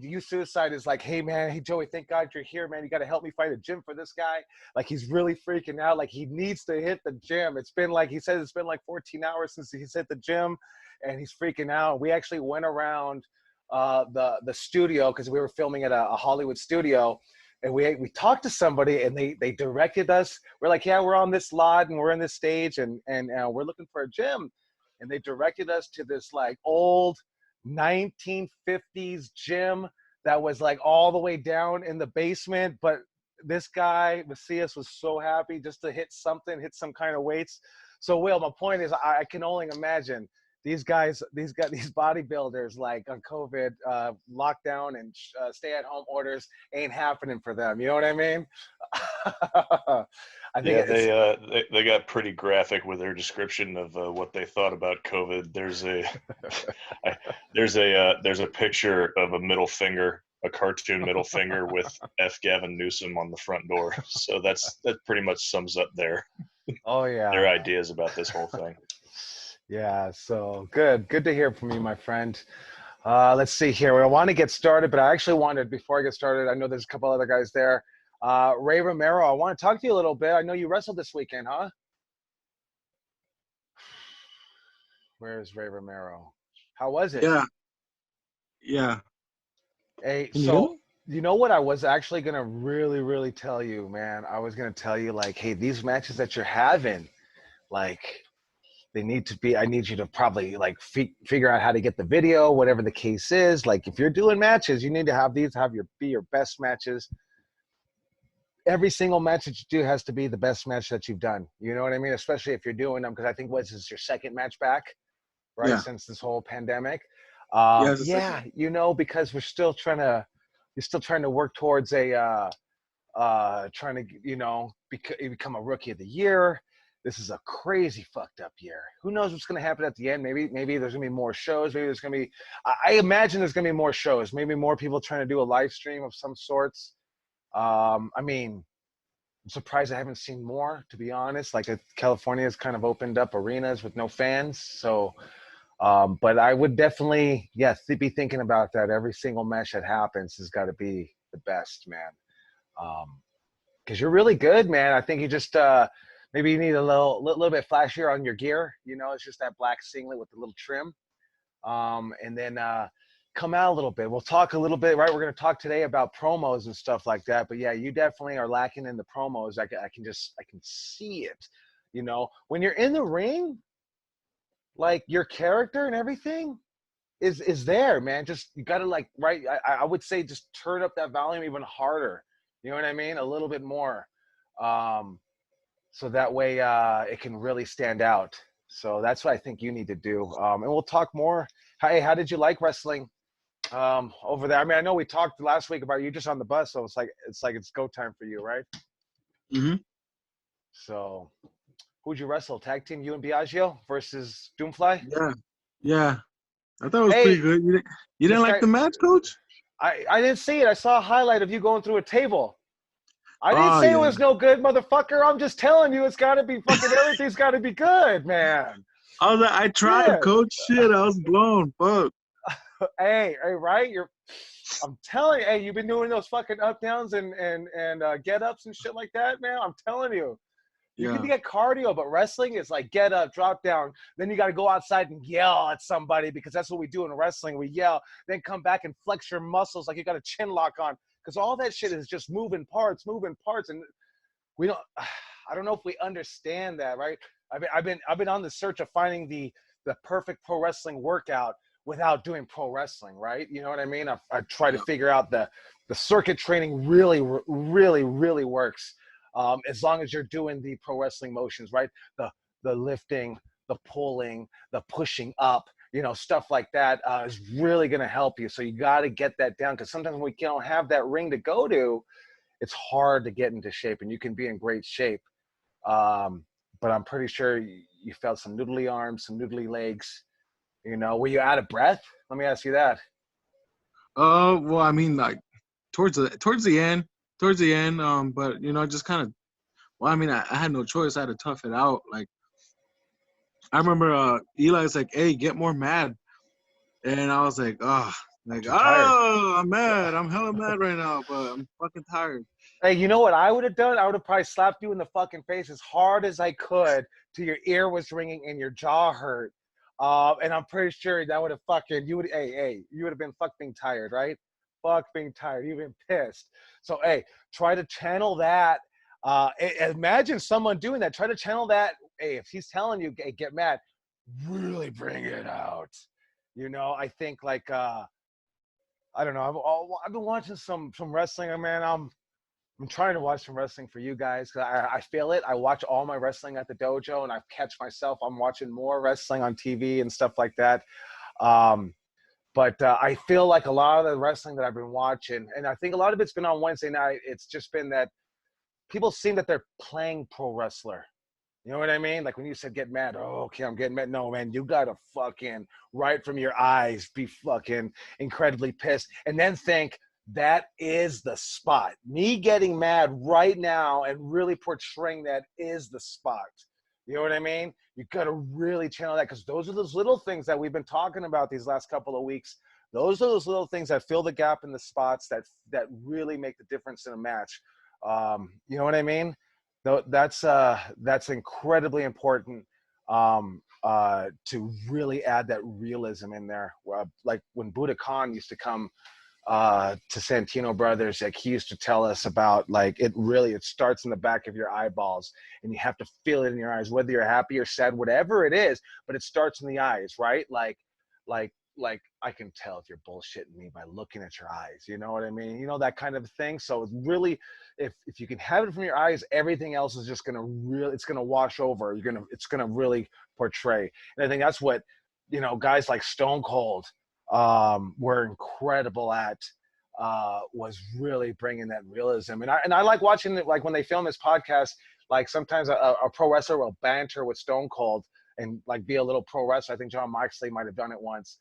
You Suicide is like, hey man, hey Joey, thank God you're here, man. You got to help me find a gym for this guy. Like he's really freaking out. Like he needs to hit the gym. It's been like, he says it's been like 14 hours since he's hit the gym, and he's freaking out. We actually went around the studio because we were filming at a Hollywood studio, and we talked to somebody, and they directed us. We're like, yeah, we're on this lot and we're in this stage, and we're looking for a gym, and they directed us to this like old 1950s gym that was like all the way down in the basement. But this guy Macias was so happy just to hit some kind of weights. So Will, my point is, I can only imagine these bodybuilders, like on COVID lockdown and stay-at-home orders ain't happening for them. You know what I mean? I think they got pretty graphic with their description of what they thought about COVID. There's a picture of a middle finger, a cartoon middle finger with F. Gavin Newsom on the front door. So that pretty much sums up their ideas about this whole thing. Yeah, so good to hear from you, my friend. Let's see here. I want to get started, but I actually wanted, before I get started, I know there's a couple other guys there. Ray Romero, I want to talk to you a little bit. I know you wrestled this weekend, huh? Where's Ray Romero? How was it? Yeah. Hey, Can you hear so me? you know what I was actually going to really tell you, man? I was going to tell you, like, hey, these matches that you're having, like, I need you to probably like figure out how to get the video, whatever the case is. Like if you're doing matches, you need to have these be your best matches. Every single match that you do has to be the best match that you've done. You know what I mean? Especially if you're doing them, because I think this is your second match back, right? Yeah. Since this whole pandemic. Yes. Yeah, you know, because you're still trying to work towards trying to, you know, become a rookie of the year. This is a crazy fucked up year. Who knows what's going to happen at the end? Maybe there's going to be more shows. Maybe there's going to be, I imagine there's going to be more shows. Maybe more people trying to do a live stream of some sorts. I mean, I'm surprised I haven't seen more, to be honest. Like California has kind of opened up arenas with no fans. So, but I would definitely, be thinking about that. Every single match that happens has got to be the best, man. Because you're really good, man. I think you just, maybe you need a little bit flashier on your gear. You know, it's just that black singlet with the little trim. And then come out a little bit. We'll talk a little bit, right? We're going to talk today about promos and stuff like that. But yeah, you definitely are lacking in the promos. I can see it. You know, when you're in the ring, like your character and everything is there, man. Just you got to like, right? I would say just turn up that volume even harder. You know what I mean? A little bit more. So that way it can really stand out. So that's what I think you need to do. And we'll talk more. Hey, how did you like wrestling over there? I mean, I know we talked last week about you just on the bus, so it's go time for you, right? Mm-hmm. So who'd you wrestle? Tag team you and Biagio versus Doomfly? Yeah. I thought it was Hey, pretty good. You didn't like the match, Coach? I didn't see it. I saw a highlight of you going through a table. I didn't say it was no good, motherfucker. I'm just telling you, it's got to be fucking, everything's got to be good, man. I tried, Coach. Shit, I was blown. Fuck. Hey, right? I'm telling you, hey, you've been doing those fucking up downs and get ups and shit like that, man. I'm telling you. You can get cardio, but wrestling is like get up, drop down. Then you got to go outside and yell at somebody, because that's what we do in wrestling. We yell, then come back and flex your muscles like you got a chin lock on. Because all that shit is just moving parts, and I don't know if we understand that, right? I've been on the search of finding the perfect pro wrestling workout without doing pro wrestling, right? You know what I mean? I try to figure out the circuit training really works, as long as you're doing the pro wrestling motions, right? The lifting, the pulling, the pushing up, you know, stuff like that is really going to help you. So you got to get that down, because sometimes when we don't have that ring to go to, it's hard to get into shape, and you can be in great shape. But I'm pretty sure you felt some noodly arms, some noodly legs. You know, were you out of breath? Let me ask you that. Well, I mean, like towards the end, but you know, just kind of. Well, I mean, I had no choice. I had to tough it out. Like, I remember Eli's like, "Hey, get more mad," and I was like, "Oh, like, oh, I'm mad. I'm hella mad right now, but I'm fucking tired." Hey, you know what I would have done? I would have probably slapped you in the fucking face as hard as I could till your ear was ringing and your jaw hurt. And I'm pretty sure that would have you would have been being tired, right? Fuck being tired. You've been pissed. So, hey, try to channel that. Imagine someone doing that. Try to channel that. Hey, if he's telling you, hey, get mad, really bring it out. You know, I think like, I don't know. I've been watching some wrestling, man. I'm trying to watch some wrestling for you guys. I feel it. I watch all my wrestling at the dojo, and I catch myself. I'm watching more wrestling on TV and stuff like that. But I feel like a lot of the wrestling that I've been watching, and I think a lot of it's been on Wednesday night, it's just been that people seem that they're playing pro wrestler. You know what I mean? Like when you said get mad, oh, okay, I'm getting mad. No, man, you gotta fucking right from your eyes be fucking incredibly pissed, and then think, that is the spot. Me getting mad right now and really portraying that is the spot. You know what I mean? You got to really channel that, because those are those little things that we've been talking about these last couple of weeks. Those are those little things that fill the gap in the spots that really make the difference in a match. You know what I mean? That's incredibly important, to really add that realism in there. Like when Buddha Khan used to come to Santino Brothers, like he used to tell us about, like, it starts in the back of your eyeballs, and you have to feel it in your eyes, whether you're happy or sad, whatever it is, but it starts in the eyes, right? Like I can tell if you're bullshitting me by looking at your eyes, you know what I mean? You know, that kind of thing. So it's really, if you can have it from your eyes, everything else is just it's gonna wash over. It's gonna really portray. And I think that's what, you know, guys like Stone Cold were incredible at, was really bringing that realism. And I like watching it, like when they film this podcast, like sometimes a pro wrestler will banter with Stone Cold and like be a little pro wrestler. I think John Moxley might have done it once.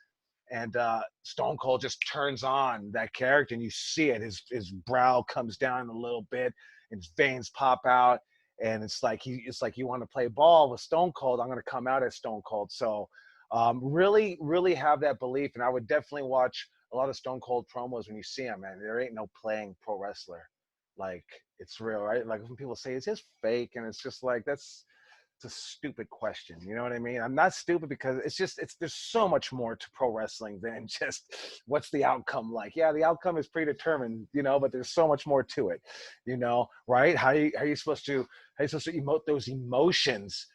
And Stone Cold just turns on that character, and you see it. His brow comes down a little bit, and his veins pop out, and it's like you want to play ball with Stone Cold. I'm going to come out as Stone Cold. So really have that belief, and I would definitely watch a lot of Stone Cold promos when you see him. Man, there ain't no playing pro wrestler. Like, it's real, right? Like when people say it's just fake, and it's just like it's a stupid question. You know what I mean? I'm not stupid, because there's so much more to pro wrestling than just what's the outcome like. Yeah, the outcome is predetermined, you know, but there's so much more to it, you know, right? How are you supposed to emote those emotions,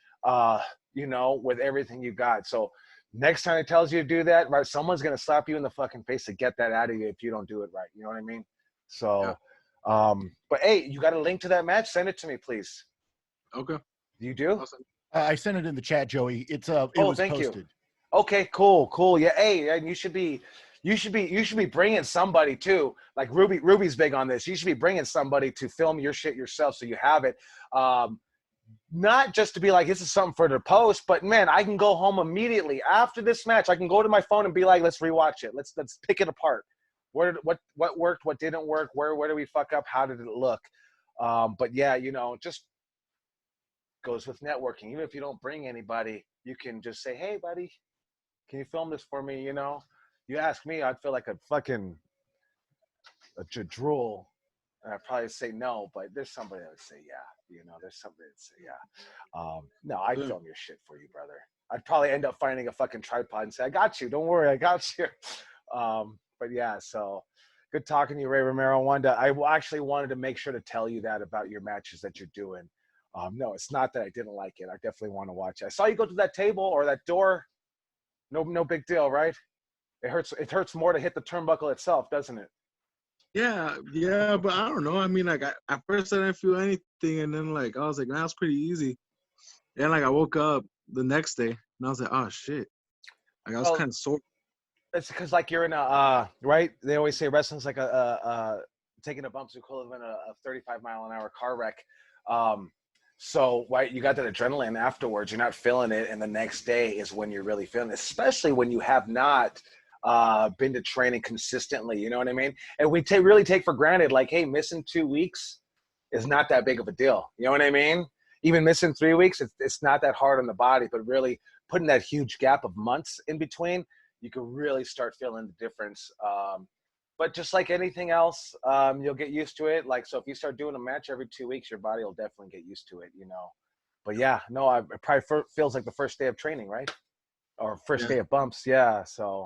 you know, with everything you got? So next time it tells you to do that, right, someone's going to slap you in the fucking face to get that out of you if you don't do it right. You know what I mean? So, but hey, you got a link to that match? Send it to me, please. Okay. You do? I sent it in the chat, Joey. It was thank posted. you. Okay, cool. Yeah, hey, and you should be bringing somebody too. Like Ruby's big on this. You should be bringing somebody to film your shit yourself, so you have it. Not just to be like, this is something for the post, but man, I can go home immediately after this match. I can go to my phone and be like, let's rewatch it. Let's pick it apart. What worked? What didn't work? Where did we fuck up? How did it look? But yeah, you know, just goes with networking. Even if you don't bring anybody, you can just say, hey buddy, can you film this for me? You know, you ask me, I'd feel like a fucking drool, and I'd probably say no, but there's somebody that would say yeah. You know, there's somebody that say yeah. No, I'd film your shit for you, brother. I'd probably end up finding a fucking tripod and say, I got you, don't worry, I got you. But yeah, so good talking to you, Ray Romero. I actually wanted to make sure to tell you that about your matches that you're doing. No, it's not that I didn't like it. I definitely want to watch it. I saw you go to that table or that door. No big deal, right? It hurts. It hurts more to hit the turnbuckle itself, doesn't it? Yeah, yeah, but I don't know. I mean, like at first I didn't feel anything, and then like I was like, man, that's pretty easy. And like I woke up the next day, and I was like, oh shit, like I was Well, kind of sore. it's because like you're in a right. They always say wrestling's like a taking a bump's equivalent of a 35-mile-an-hour car wreck. So right, you got that adrenaline afterwards. You're not feeling it, and the next day is when you're really feeling it. Especially when you have not been to training consistently. You know what I mean? And we really take for granted, like, hey, missing 2 weeks is not that big of a deal. You know what I mean? Even missing 3 weeks, it's not that hard on the body, but really putting that huge gap of months in between, you can really start feeling the difference. But just like anything else, you'll get used to it. Like, so if you start doing a match every 2 weeks, your body will definitely get used to it, you know. But yeah, no, it probably feels like the first day of training, right? Or first day of bumps, yeah. So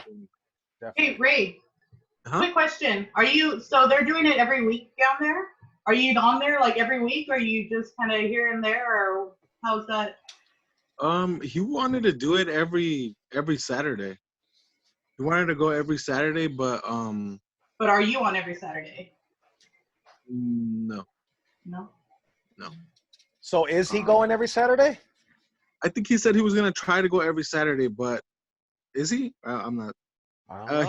definitely. Hey, Ray, quick question. So they're doing it every week down there? Are you on there like every week, or are you just kind of here and there, or how's that? He wanted to do it every Saturday. He wanted to go every Saturday, but But are you on every Saturday? no. No. So is he going every Saturday? I think he said he was gonna try to go every Saturday, but is he? I'm not.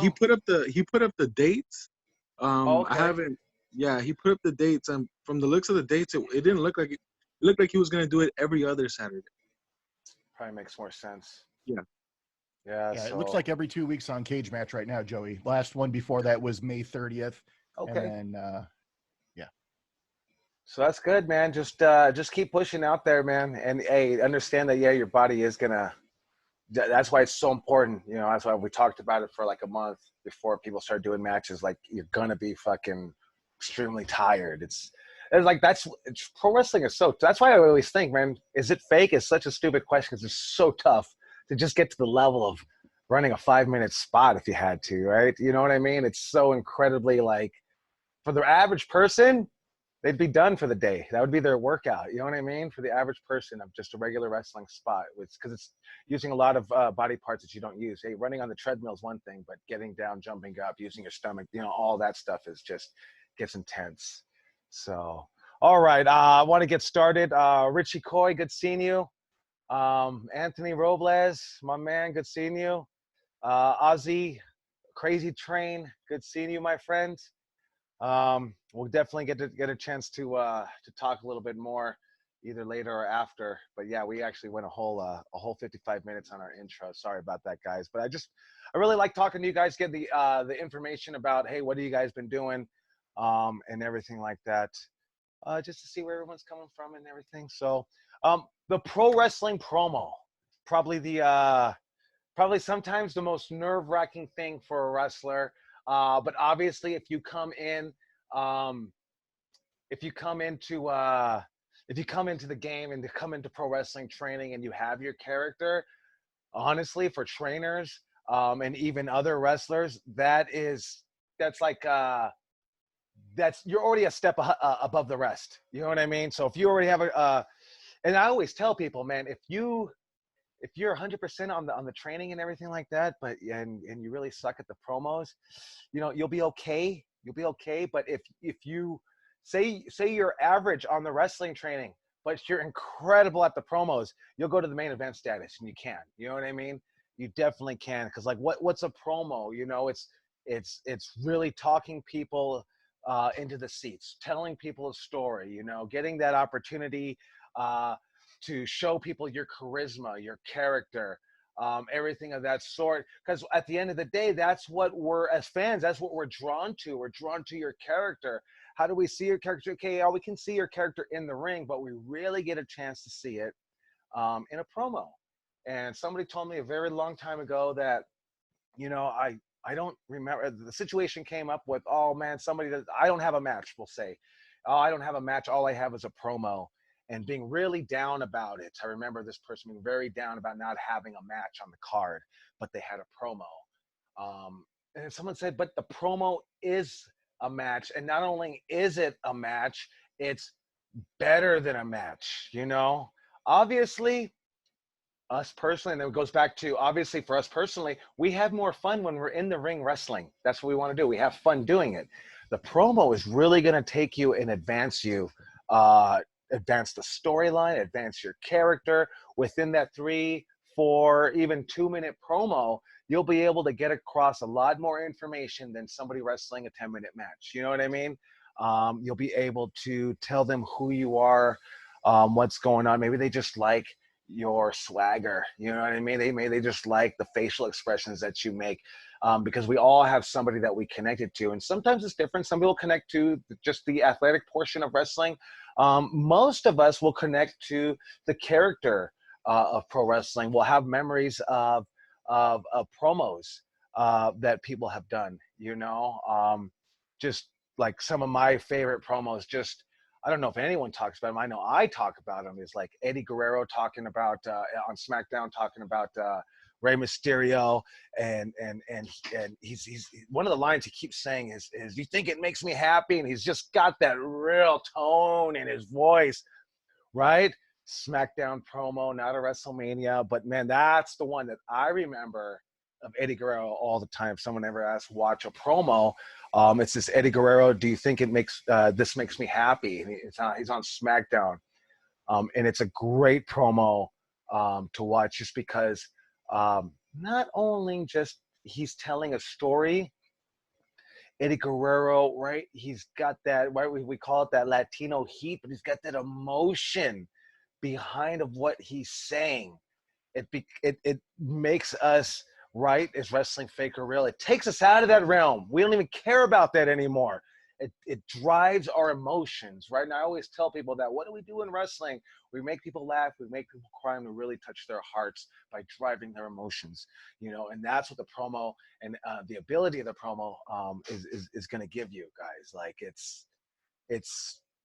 He put up the dates. Okay. I haven't. Yeah, he put up the dates, and from the looks of the dates, it didn't look like it. It looked like he was gonna do it every other Saturday. Probably makes more sense. Yeah. Yeah. Yeah, So it looks like every 2 weeks on Cage Match right now, Joey. Last one before that was May 30th. Okay. And then, So that's good, man. Just keep pushing out there, man. And hey, understand that your body is gonna. That's why it's so important. You know, that's why we talked about it for like a month before people start doing matches. Like, you're gonna be fucking extremely tired. It's like pro wrestling is so. That's why I always think, man, is it fake? It's such a stupid question because it's so tough to just get to the level of running a 5-minute spot if you had to, right? You know what I mean? It's so incredibly, like, for the average person, they'd be done for the day. That would be their workout. You know what I mean? For the average person of just a regular wrestling spot, because it's using a lot of body parts that you don't use. Hey, running on the treadmill is one thing, but getting down, jumping up, using your stomach, you know, all that stuff is just gets intense. So, all right, I want to get started. Richie Coy, good seeing you. Anthony Robles, my man, good seeing you. Ozzy, Crazy Train, good seeing you, my friend. We'll definitely get a chance to talk a little bit more either later or after. But yeah, we actually went a whole 55 minutes on our intro. Sorry about that, guys. But I really like talking to you guys, get the information about, hey, what have you guys been doing, and everything like that, just to see where everyone's coming from and everything. So the pro wrestling promo, probably sometimes the most nerve-wracking thing for a wrestler. But obviously, if you come into the game and to come into pro wrestling training and you have your character, honestly, for trainers and even other wrestlers, that's you're already a step above the rest. You know what I mean? So if you already have and I always tell people, man, if you're 100% on the training and everything like that, but and you really suck at the promos, you know, you'll be okay. But if you say you're average on the wrestling training, but you're incredible at the promos, you'll go to the main event status, and you can. You know what I mean? You definitely can, because like what's a promo? You know, it's really talking people into the seats, telling people a story. You know, getting that opportunity. To show people your charisma, your character, everything of that sort. Because at the end of the day, that's what as fans, that's what we're drawn to. We're drawn to your character. How do we see your character? Okay, we can see your character in the ring, but we really get a chance to see it in a promo. And somebody told me a very long time ago that, you know, I don't remember, the situation came up with, oh man, I don't have a match, we'll say. Oh, I don't have a match, all I have is a promo. And being really down about it. I remember this person being very down about not having a match on the card, but they had a promo. And someone said, but the promo is a match. And not only is it a match, it's better than a match, you know? Obviously, us personally, and it goes back to, obviously for us personally, we have more fun when we're in the ring wrestling. That's what we want to do. We have fun doing it. The promo is really going to take you and advance you, advance the storyline, advance your character. Within that 3, 4, even 2-minute promo, you'll be able to get across a lot more information than somebody wrestling a 10-minute match. You know what I mean? You'll be able to tell them who you are, what's going on. Maybe they just like your swagger, you know what I mean? They just like the facial expressions that you make, because we all have somebody that we connected to, and sometimes it's different. Some people connect to just the athletic portion of wrestling. Most of us will connect to the character of pro wrestling. We'll have memories of promos that people have done, you know, just like some of my favorite promos. Just, I don't know if anyone talks about them. I know I talk about them. Is like Eddie Guerrero talking about on SmackDown, talking about Rey Mysterio, and he's one of the lines he keeps saying is "You think it makes me happy?" And he's just got that real tone in his voice, right? SmackDown promo, not a WrestleMania, but man, that's the one that I remember of Eddie Guerrero all the time. If someone ever asks, watch a promo, it's this Eddie Guerrero. Do you think it makes this makes me happy? And he's on SmackDown, and it's a great promo to watch, just because not only just he's telling a story. Eddie Guerrero, right? He's got that, right? We call it that Latino heat, but he's got that emotion behind of what he's saying. It makes us, right, is wrestling fake or real? It takes us out of that realm. We don't even care about that anymore. It drives our emotions, right? And I always tell people that, what do we do in wrestling? We make people laugh, we make people cry, and we really touch their hearts by driving their emotions, you know. And that's what the promo and the ability of the promo is going to give you guys. Like, it's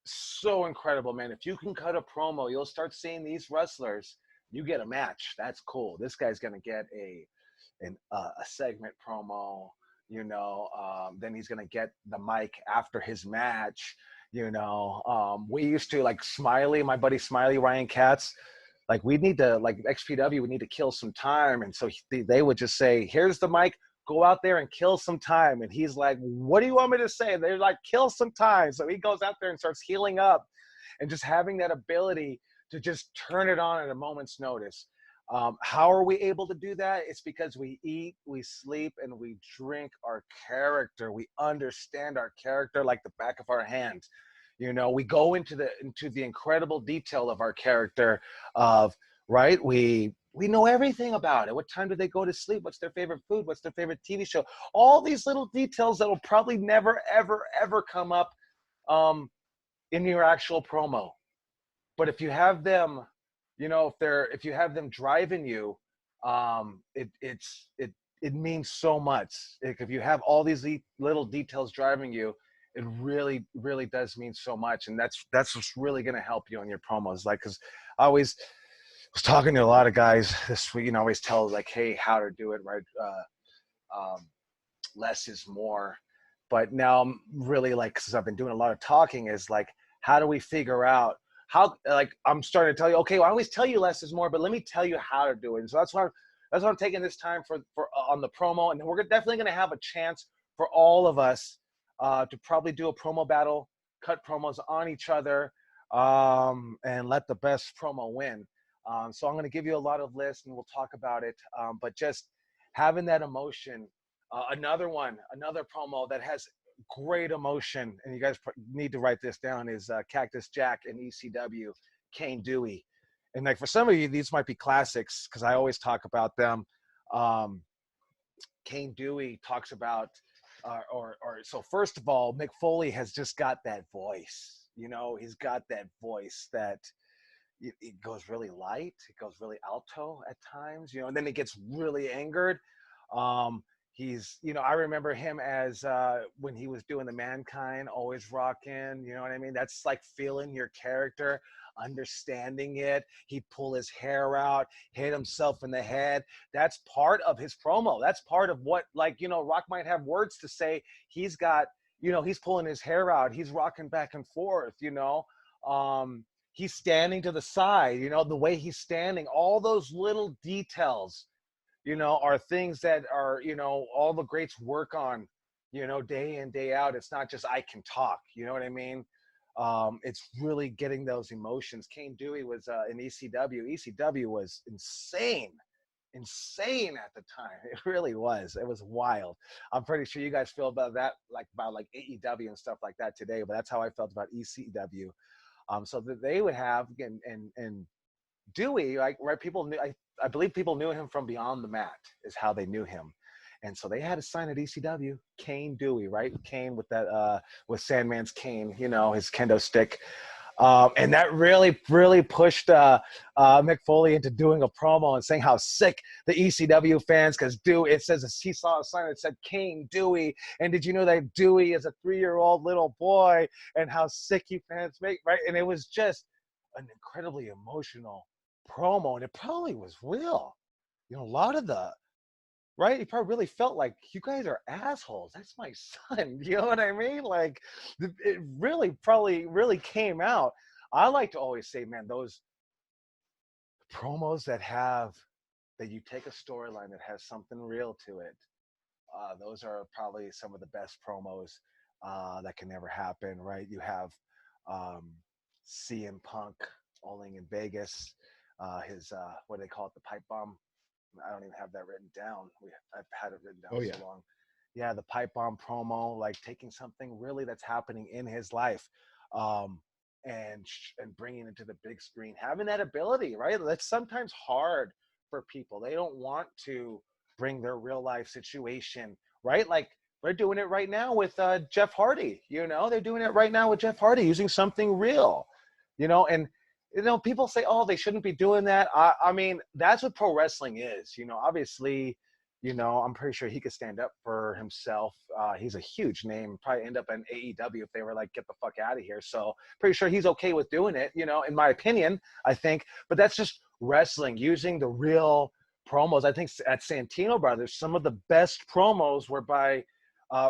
so incredible, man. If you can cut a promo, you'll start seeing these wrestlers. You get a match, that's cool. This guy's going to get a segment promo, you know. Then he's going to get the mic after his match, you know. We used to, like, Smiley, my buddy Smiley, Ryan Katz, like, we need to, like, XPW would need to kill some time. And so they would just say, here's the mic, go out there and kill some time. And he's like, what do you want me to say? And they're like, kill some time. So he goes out there and starts healing up, and just having that ability to just turn it on at a moment's notice. How are we able to do that? It's because we eat, we sleep, and we drink our character. We understand our character like the back of our hand. You know, we go into the incredible detail of our character of, right? We know everything about it. What time do they go to sleep? What's their favorite food? What's their favorite TV show? All these little details that will probably never, ever, ever come up in your actual promo. But if you have them, you know, if you have them driving you, it means so much. Like, if you have all these little details driving you, it really, really does mean so much. And that's what's really going to help you on your promos. Like, because I always was talking to a lot of guys this week, you know, I always tell, like, hey, how to do it, right? Less is more. But now I'm really, like, because I've been doing a lot of talking, is like, how do we figure out how, like, I'm starting to tell you, okay, well, I always tell you less is more, but let me tell you how to do it. And so that's why I'm taking this time for on the promo. And then we're definitely going to have a chance for all of us to probably do a promo battle, cut promos on each other, and let the best promo win. So I'm going to give you a lot of lists, and we'll talk about it. But just having that emotion. Another promo that has great emotion, and you guys need to write this down, is Cactus Jack and ECW, Kane Dewey. And, like, for some of you, these might be classics because I always talk about them. Kane Dewey talks about, so first of all, Mick Foley has just got that voice. You know, he's got that voice that it goes really light, it goes really alto at times, you know, and then it gets really angered. He's, you know, I remember him as when he was doing the Mankind, always rocking, you know what I mean? That's like feeling your character, understanding it. He'd pull his hair out, hit himself in the head. That's part of his promo. That's part of what, like, you know, Rock might have words to say. He's got, you know, he's pulling his hair out. He's rocking back and forth, you know. he's standing to the side, you know, the way he's standing, all those little details, you know, are things that are, you know, all the greats work on, you know, day in, day out. It's not just I can talk, you know what I mean? It's really getting those emotions. Kane Dewey was in ECW. ECW was insane at the time. It really was. It was wild. I'm pretty sure you guys feel about that, like about like AEW and stuff like that today, but that's how I felt about ECW. So that they would have and Dewey, like, right, people knew, I believe people knew him from beyond the mat is how they knew him. And so they had a sign at ECW, Kane Dewey, right? Kane with that with Sandman's cane, you know, his kendo stick. And that really, really pushed Mick Foley into doing a promo and saying how sick the ECW fans, because Dewey, it says he saw a sign that said Kane Dewey, and did you know that Dewey is a 3-year-old little boy, and how sick you fans make, right? And it was just an incredibly emotional promo, and it probably was real. You know, a lot of the right, he probably really felt like, you guys are assholes. That's my son. You know what I mean? Like, it really probably really came out. I like to always say, man, those promos that you take a storyline that has something real to it, those are probably some of the best promos that can ever happen, right? You have CM Punk owning in Vegas, his what do they call it, the pipe bomb? I don't even have that written down. I've had it written down so long. Yeah, the pipe bomb promo, like taking something really that's happening in his life, and bringing it to the big screen, having that ability, right? That's sometimes hard for people. They don't want to bring their real life situation, right? Like they're doing it right now with Jeff Hardy. You know, they're doing it right now with Jeff Hardy, using something real. You know, and you know, people say, oh, they shouldn't be doing that. I mean, that's what pro wrestling is. You know, obviously, you know, I'm pretty sure he could stand up for himself. He's a huge name, probably end up in AEW if they were like, get the fuck out of here. So pretty sure he's okay with doing it, you know, in my opinion, I think. But that's just wrestling, using the real promos. I think at Santino Brothers, some of the best promos were by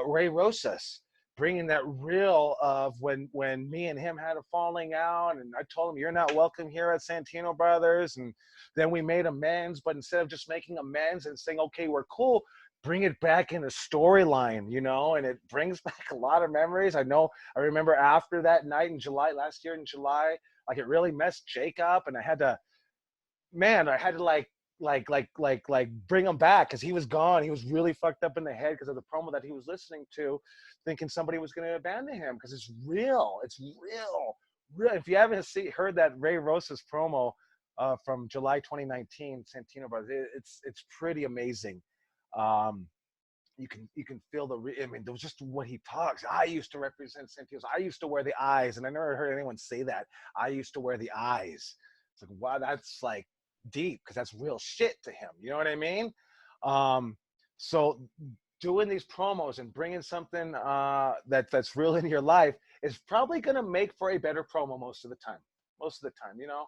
Ray Rosas, bringing that real of when me and him had a falling out, and I told him, you're not welcome here at Santino Brothers, and then we made amends, but instead of just making amends and saying, okay, we're cool, bring it back in a storyline, you know, and it brings back a lot of memories. I remember after that night in July, last year in July, like it really messed Jake up, and I had to like bring him back because he was gone. He was really fucked up in the head because of the promo that he was listening to, thinking somebody was going to abandon him, because it's real. It's real. If you haven't heard that Ray Rosas promo from July 2019, Santino Brothers, it's pretty amazing. You can feel I mean, there was just what he talks. I used to represent Santino. I used to wear the eyes, and I never heard anyone say that. I used to wear the eyes. It's like, wow, that's like deep, because that's real shit to him. You know what I mean? So doing these promos and bringing something that's real in your life is probably going to make for a better promo most of the time. You know,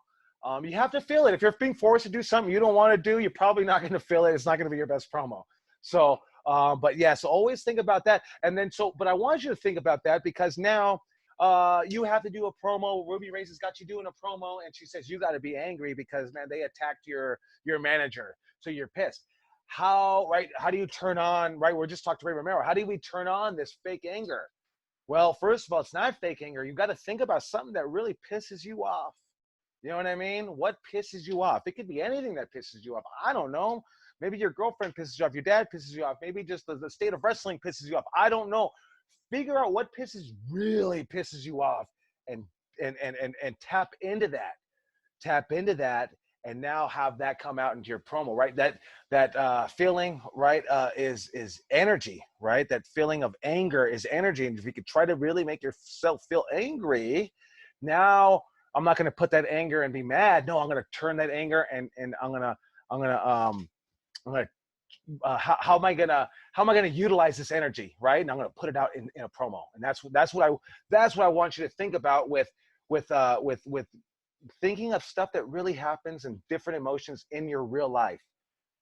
you have to feel it. If you're being forced to do something you don't want to do, you're probably not going to feel it. It's not going to be your best promo. So, but yeah, so always think about that. And then, but I want you to think about that, because now you have to do a promo. Ruby Reyes has got you doing a promo, and she says you got to be angry because, man, they attacked your manager, so you're pissed. How do you turn on, right? We're just talking to Ray Romero. How do we turn on this fake anger? Well, first of all, it's not fake anger. You got to think about something that really pisses you off. You know what I mean? What pisses you off? It could be anything that pisses you off. I don't know. Maybe your girlfriend pisses you off. Your dad pisses you off. Maybe just the state of wrestling pisses you off. I don't know. Figure out what really pisses you off, and tap into that, and now have that come out into your promo, right? That feeling, right, is energy, right? That feeling of anger is energy, and if you could try to really make yourself feel angry, now I'm not going to put that anger and be mad. No, I'm going to turn that anger, and I'm gonna how am I gonna utilize this energy, right? And I'm gonna put it out in a promo, and that's what I want you to think about with thinking of stuff that really happens and different emotions in your real life.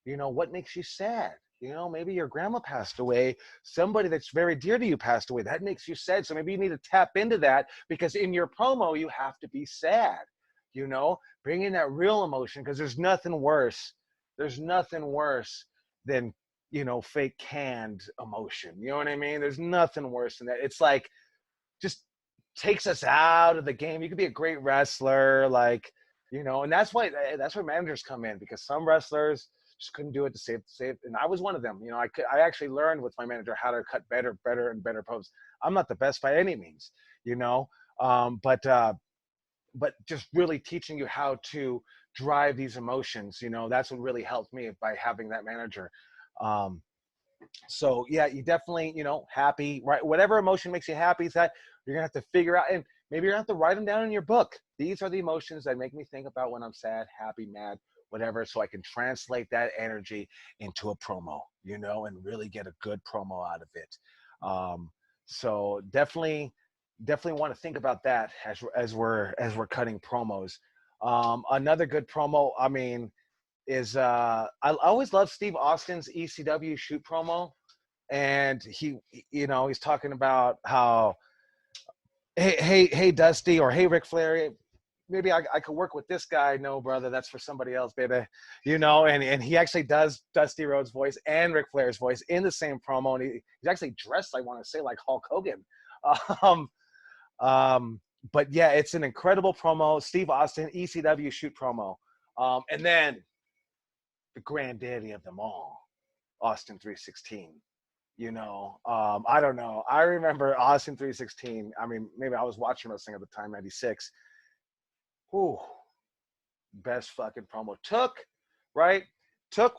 You know, what makes you sad? You know, maybe your grandma passed away, somebody that's very dear to you passed away. That makes you sad. So maybe you need to tap into that, because in your promo you have to be sad. you know, bring in that real emotion, because there's nothing worse. There's nothing worse than, you know, fake canned emotion. You know what I mean? There's nothing worse than that. It's like, just takes us out of the game. You could be a great wrestler, like, you know, and that's where managers come in, because some wrestlers just couldn't do it to save. And I was one of them. You know, I actually learned with my manager how to cut better and better promos. I'm not the best by any means, you know, but just really teaching you how to drive these emotions, you know, that's what really helped me by having that manager. So yeah, you definitely, you know, happy, right? Whatever emotion makes you happy, is that you're gonna have to figure out, and maybe you're gonna have to write them down in your book. These are the emotions that make me think about when I'm sad, happy, mad, whatever, so I can translate that energy into a promo, you know, and really get a good promo out of it. So definitely want to think about that as we're cutting promos. Another good promo, I mean, is I always love Steve Austin's ECW shoot promo, and he, you know, he's talking about how, hey Dusty, or hey Ric Flair, maybe I could work with this guy. No, brother, that's for somebody else, baby. You know, and he actually does Dusty Rhodes' voice and Ric Flair's voice in the same promo, and he's actually dressed, I want to say, like Hulk Hogan. But yeah, it's an incredible promo. Steve Austin ECW shoot promo, and then the granddaddy of them all, Austin 316. You know, I don't know. I remember Austin 316. I mean, maybe I was watching wrestling at the time, 96. Whew. Best fucking promo. Took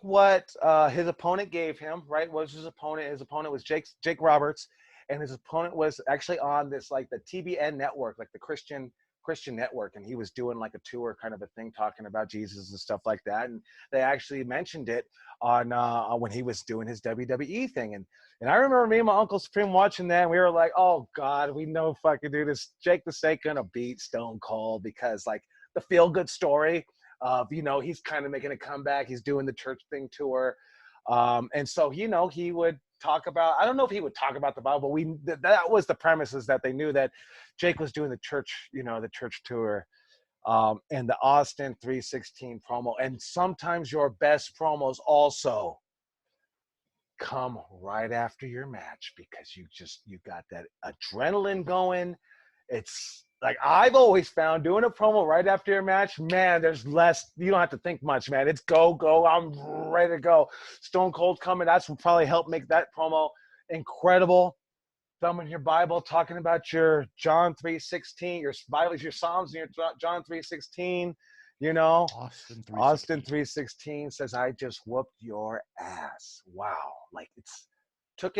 what his opponent gave him, right? What was his opponent? His opponent was Jake Roberts, and his opponent was actually on this, like, the TBN network, like the Christian network, and he was doing like a tour kind of a thing, talking about Jesus and stuff like that, and they actually mentioned it on when he was doing his WWE thing, and I remember me and my Uncle Supreme watching that, and we were like, oh God, we know fucking do this. Jake the Snake gonna beat Stone Cold, because like the feel good story of, you know, he's kind of making a comeback, he's doing the church thing tour, and so, you know, he would talk about, I don't know if he would talk about the Bible, but that was the premises, that they knew that Jake was doing the church, you know, the church tour, and the Austin 316 promo. And sometimes your best promos also come right after your match, because you got that adrenaline going. It's like, I've always found, doing a promo right after your match, man, there's less, you don't have to think much, man. It's go, I'm ready to go. Stone Cold coming, that's what probably helped make that promo incredible. Thumbing your Bible, talking about your John 3:16, your Bibles, your Psalms, and your John 3:16, you know. Austin 3:16 says, I just whooped your ass. Wow. Like, it's took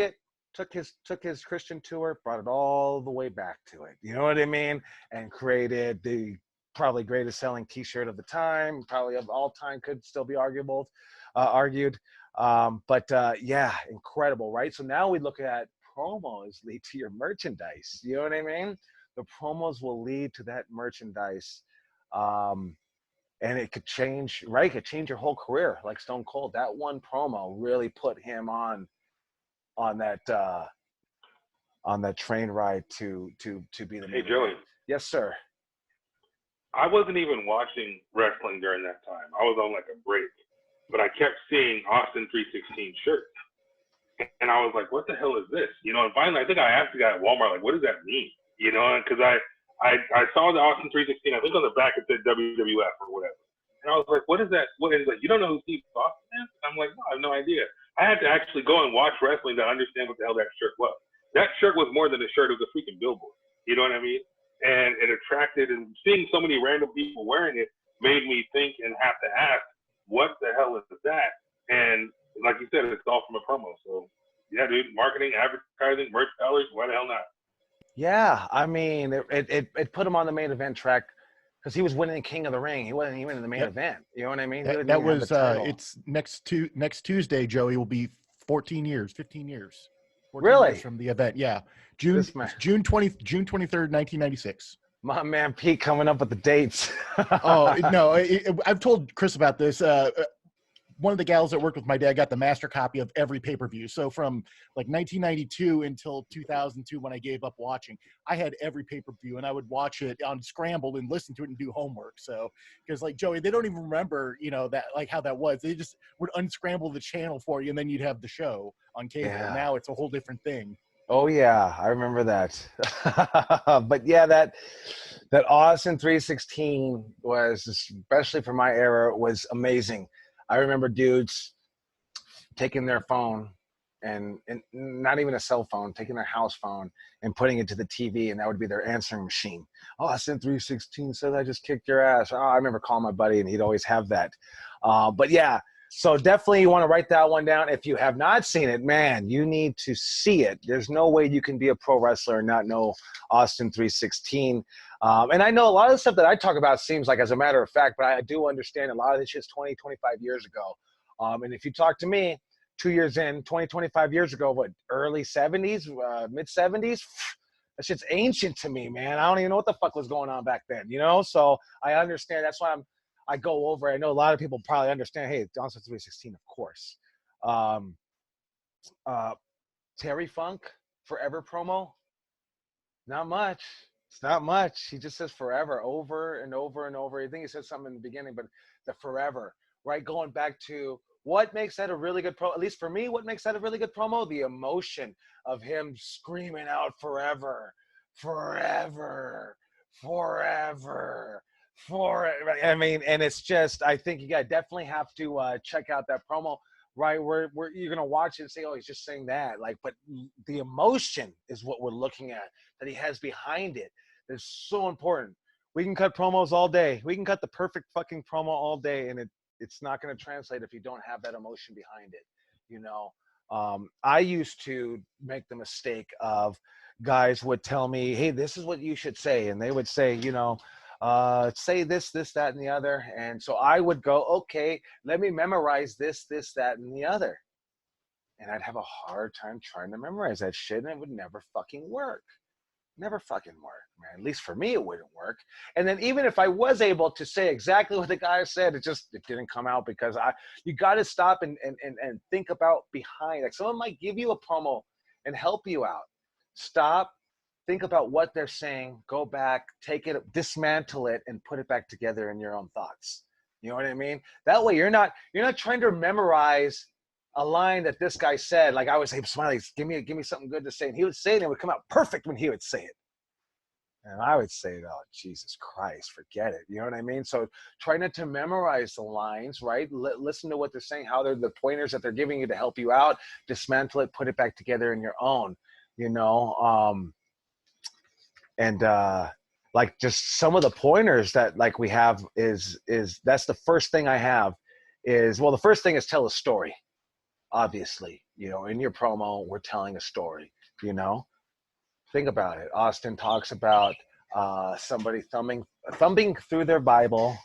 his Christian tour, brought it all the way back to it. You know what I mean? And created the probably greatest selling t-shirt of the time, probably of all time, could still be argued. Yeah, incredible, right? So now we look at promos lead to your merchandise. You know what I mean? The promos will lead to that merchandise. And it could change, right? It could change your whole career. Like Stone Cold, that one promo really put him on that train ride to be the Hey, Joey. Yes, sir. I wasn't even watching wrestling during that time. I was on like a break, but I kept seeing Austin 316 shirts. And I was like, what the hell is this? You know, and finally, I think I asked the guy at Walmart, like, what does that mean? You know, because I saw the Austin 316, I think on the back it said WWF or whatever. And I was like, what is that? What is that? You don't know who Steve Austin is? I'm like, no, I have no idea. I had to actually go and watch wrestling to understand what the hell that shirt was. That shirt was more than a shirt. It was a freaking billboard. You know what I mean? And it attracted, and seeing so many random people wearing it made me think and have to ask, what the hell is that? And like you said, it's all from a promo. So yeah, dude, marketing, advertising, merch dollars, why the hell not? Yeah, I mean, it put him on the main event track, because he was winning King of the Ring. He wasn't even in the main event. You know what I mean? That was it's next Tuesday, Joey, will be 15 years. 14 really? Years from the event. Yeah. June 23rd, 1996. My man Pete coming up with the dates. Oh, no, I've told Chris about this. one of the gals that worked with my dad got the master copy of every pay-per-view. So from like 1992 until 2002, when I gave up watching, I had every pay-per-view, and I would watch it on Scramble and listen to it and do homework. So, because like Joey, they don't even remember, that like how that was. They just would unscramble the channel for you, and then you'd have the show on cable. Yeah. Now it's a whole different thing. Oh yeah, I remember that. But yeah, that Austin 316 was, especially for my era, was amazing. I remember dudes taking their phone and not even a cell phone, taking their house phone and putting it to the TV, and that would be their answering machine. Austin 316 said I just kicked your ass. Oh, I remember calling my buddy, and he'd always have that. But yeah. So definitely you want to write that one down. If you have not seen it, man, you need to see it. There's no way you can be a pro wrestler and not know Austin 316. And I know a lot of the stuff that I talk about seems like as a matter of fact, but I do understand a lot of this shit's 20, 25 years ago. And if you talk to me 2 years in, 20, 25 years ago, what, early 70s, mid 70s, that shit's ancient to me, man. I don't even know what the fuck was going on back then, So I understand. That's why I go over. I know a lot of people probably understand. Hey, Austin 316, of course. Terry Funk, Forever promo. Not much. It's not much. He just says forever over and over and over. I think he said something in the beginning, but the forever, right? Going back to what makes that a really good promo, at least for me, what makes that a really good promo? The emotion of him screaming out forever, forever, forever. I mean, and it's just, I think you definitely have to check out that promo, right? Where you're gonna watch it and say, oh, he's just saying that, like, but the emotion is what we're looking at that he has behind it. It's so important. We can cut promos all day. We can cut the perfect fucking promo all day, and it's not gonna translate if you don't have that emotion behind it. I used to make the mistake of guys would tell me, hey, this is what you should say, and they would say, say this, that, and the other. And so I would go, okay, let me memorize this, that, and the other. And I'd have a hard time trying to memorize that shit, and it would never fucking work. Never fucking work, man. At least for me, it wouldn't work. And then even if I was able to say exactly what the guy said, it didn't come out because you got to stop and think about behind. Like someone might give you a promo and help you out. Stop. Think about what they're saying, go back, take it, dismantle it, and put it back together in your own thoughts. You know what I mean? That way you're not trying to memorize a line that this guy said. Like I would say, Smiley, give me something good to say. And he would say it, and it would come out perfect when he would say it. And I would say, oh, Jesus Christ, forget it. You know what I mean? So try not to memorize the lines, right? Listen to what they're saying, how they're the pointers that they're giving you to help you out, dismantle it, put it back together in your own, And like just some of the pointers that like we have is that's the first thing I have is, well, the first thing is tell a story. Obviously, in your promo, we're telling a story, Think about it. Austin talks about somebody thumbing through their Bible,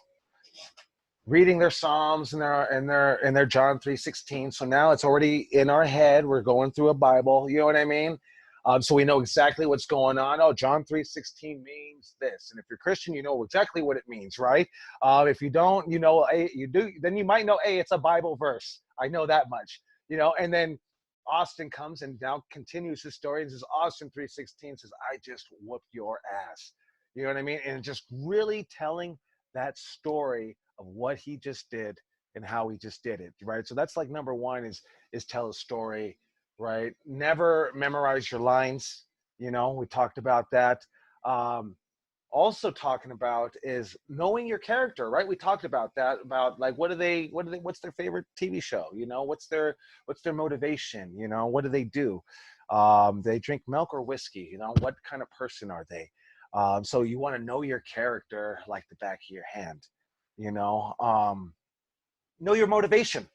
reading their Psalms and their John 3:16. So now it's already in our head. We're going through a Bible. You know what I mean? So we know exactly what's going on. Oh, John 3:16 means this. And if you're Christian, you know exactly what it means, right? If you don't, you do, then you might know, hey, it's a Bible verse. I know that much, and then Austin comes and now continues his story and says, Austin 3:16 says, I just whooped your ass. You know what I mean? And just really telling that story of what he just did and how he just did it, right? So that's like number one is tell a story, right? Never memorize your lines. We talked about that. Also talking about is knowing your character, right? We talked about that, about like, what's their favorite TV show? What's their motivation? What do they do? They drink milk or whiskey? What kind of person are they? So you want to know your character like the back of your hand, know your motivation.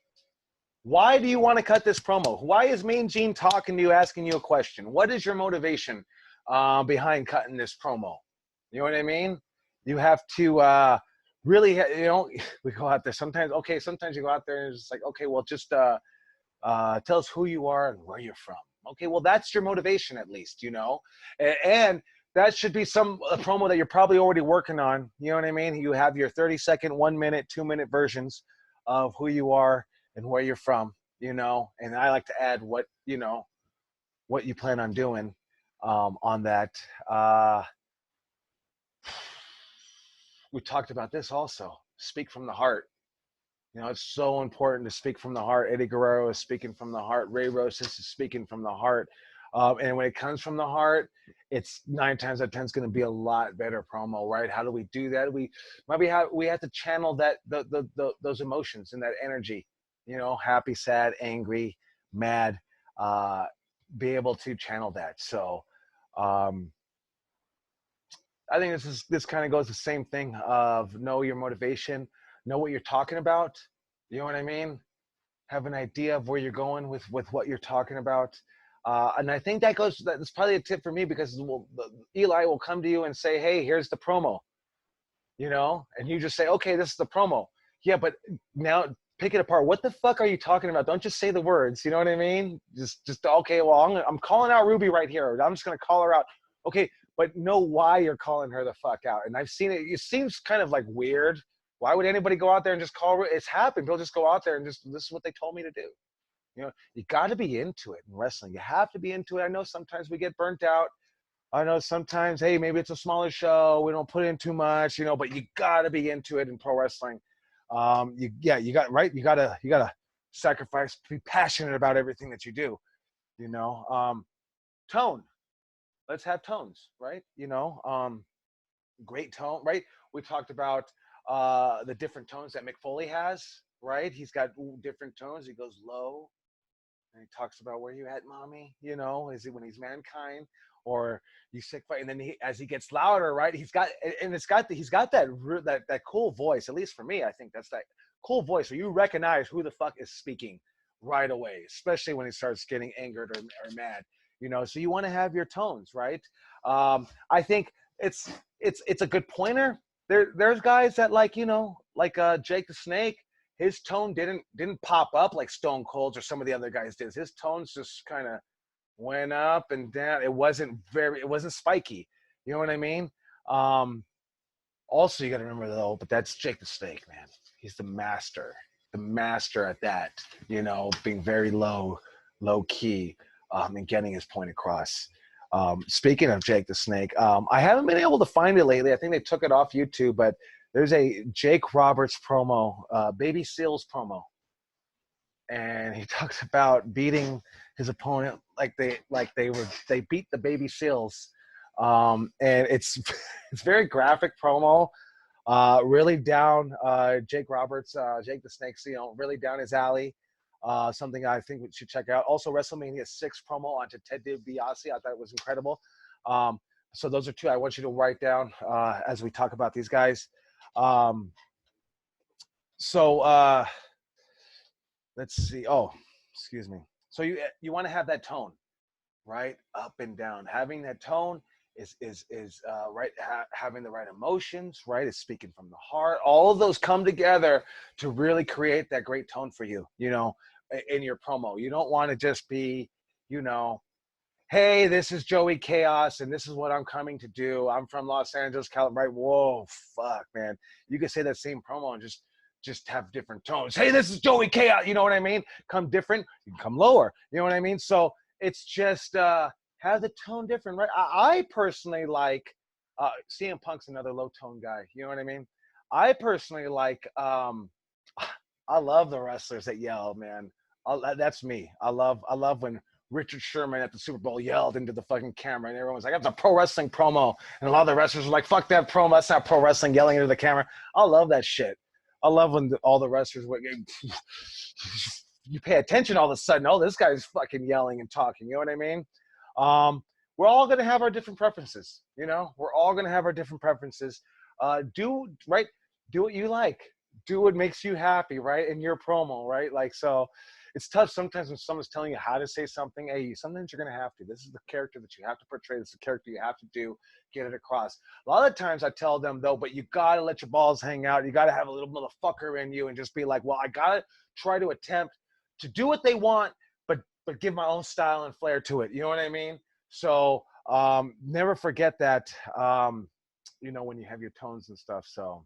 Why do you want to cut this promo? Why is Mean Gene talking to you, asking you a question? What is your motivation behind cutting this promo? You know what I mean? You have to really, we go out there sometimes. Okay, sometimes you go out there and it's like, okay, well, just tell us who you are and where you're from. Okay, well, that's your motivation at least, and that should be a promo that you're probably already working on. You know what I mean? You have your 30-second, 1 minute, 2 minute versions of who you are and where you're from, you know, and I like to add what, you know, what you plan on doing on that. We talked about this also. Speak from the heart. You know, it's so important to speak from the heart. Eddie Guerrero is speaking from the heart. Ray Rosas is speaking from the heart. And when it comes from the heart, it's 9 times out of 10 is going to be a lot better promo, right? How do we do that? We have to channel that those emotions and that energy, you know, happy, sad, angry, mad, be able to channel that. So I think this kind of goes the same thing of know your motivation, know what you're talking about. You know what I mean? Have an idea of where you're going with what you're talking about. And I think that's probably a tip for me, because Eli will come to you and say, hey, here's the promo, you know, and you just say, okay, this is the promo. Yeah, but now pick it apart. What the fuck are you talking about? Don't just say the words. You know what I mean? Just okay, well, I'm calling out Ruby right here. I'm just going to call her out. Okay, but know why you're calling her the fuck out. And I've seen it. It seems kind of like weird. Why would anybody go out there and just call her? It's happened. People just go out there and just, this is what they told me to do. You know, you got to be into it in wrestling. You have to be into it. I know sometimes we get burnt out. I know sometimes, hey, maybe it's a smaller show. We don't put in too much, you know, but you got to be into it in pro wrestling. You got to sacrifice, be passionate about everything that you do, you know. Tone. Let's have tones, right? You know, great tone, right? We talked about the different tones that Mick Foley has, right? He's got different tones. He goes low, and he talks about where you at, mommy. You know, is it when he's mankind, or you sick fight? And then as he gets louder, right? He's got that cool voice. At least for me, I think that's that cool voice where you recognize who the fuck is speaking right away, especially when he starts getting angered or mad. You know, so you want to have your tones, right? I think it's a good pointer. There's guys that, like, you know, like Jake the Snake, his tone didn't pop up like Stone Cold's or some of the other guys did. His tones just kind of went up and down. It wasn't spiky. You know what I mean? Also, you got to remember though, but that's Jake the Snake, man. He's the master at that. You know, being very low key. And getting his point across. Speaking of Jake the Snake, I haven't been able to find it lately. I think they took it off YouTube, but there's a Jake Roberts promo, Baby Seals promo, and he talks about beating his opponent like they beat the Baby Seals, and it's very graphic promo. Really down Jake Roberts, Jake the Snake, you know, really down his alley. Something I think we should check out. Also, WrestleMania 6 promo onto Ted DiBiase. I thought it was incredible. So those are two I want you to write down as we talk about these guys. Let's see. Oh, excuse me. So you want to have that tone, right? Up and down. Having that tone is right. Having the right emotions, right? Is speaking from the heart. All of those come together to really create that great tone for you, you know, in your promo. You don't want to just be, you know, hey, this is Joey Chaos and this is what I'm coming to do. I'm from Los Angeles, California. Right? Whoa, fuck, man. You can say that same promo and just have different tones. Hey, this is Joey Chaos. You know what I mean? Come different. You can come lower. You know what I mean? So it's just have the tone different, right? I personally like CM Punk's another low tone guy. You know what I mean? I personally like I love the wrestlers that yell, man. That's me. I love when Richard Sherman at the Super Bowl yelled into the fucking camera, and everyone was like, "That's a pro wrestling promo," and a lot of the wrestlers were like, "Fuck that promo. That's not pro wrestling." Yelling into the camera. I love that shit. I love when all the wrestlers were. You pay attention all of a sudden. Oh, this guy's fucking yelling and talking. You know what I mean? We're all gonna have our different preferences. You know, we're all gonna have our different preferences. Do what you like. Do what makes you happy, right? In your promo, right? Like, so it's tough sometimes when someone's telling you how to say something. Hey, sometimes you're gonna have to. This is the character that you have to portray. This is the character you have to do. Get it across. A lot of times I tell them though, but you gotta let your balls hang out. You gotta have a little motherfucker in you and just be like, well, I gotta try to attempt to do what they want, but give my own style and flair to it. You know what I mean? So never forget that. You know, when you have your tones and stuff. So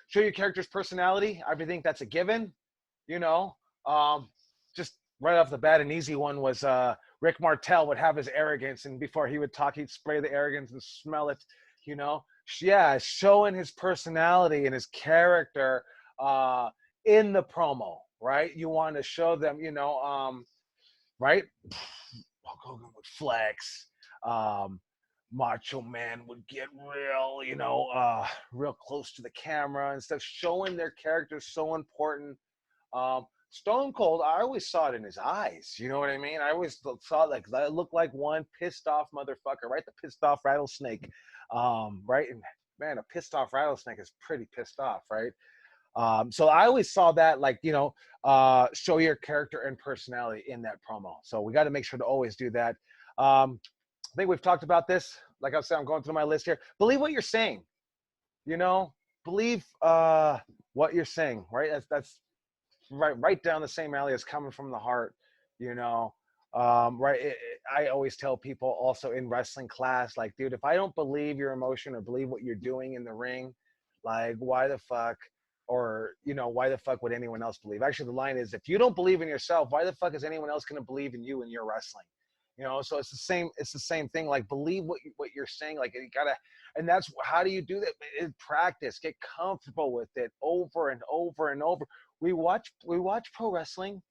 show your character's personality. I think that's a given. You know, just right off the bat, an easy one was Rick Martel would have his arrogance, and before he would talk, he'd spray the arrogance and smell it. You know, yeah, showing his personality and his character in the promo, right? You want to show them, you know, right? Hulk Hogan would flex. Macho Man would get real, you know, real close to the camera and stuff. Showing their characters so important. Stone Cold, I always saw it in his eyes. You know what I mean? I always saw like that looked like one pissed off motherfucker, right? The pissed off rattlesnake, right? And man, a pissed off rattlesnake is pretty pissed off, right? So I always saw that, like, you know, show your character and personality in that promo. So we got to make sure to always do that. I think we've talked about this. Like I said, I'm going through my list here. Believe what you're saying. You know, believe what you're saying, right? That's right down the same alley as coming from the heart. You know, right? I always tell people also in wrestling class, like, dude, if I don't believe your emotion or believe what you're doing in the ring, like, why the fuck? Or, you know, why the fuck would anyone else believe? Actually, the line is, if you don't believe in yourself, why the fuck is anyone else going to believe in you and your wrestling? You know, so it's the same thing. Like, believe what you're saying. Like, you gotta, and that's how do you do that? In practice, get comfortable with it over and over and over. We watch pro wrestling.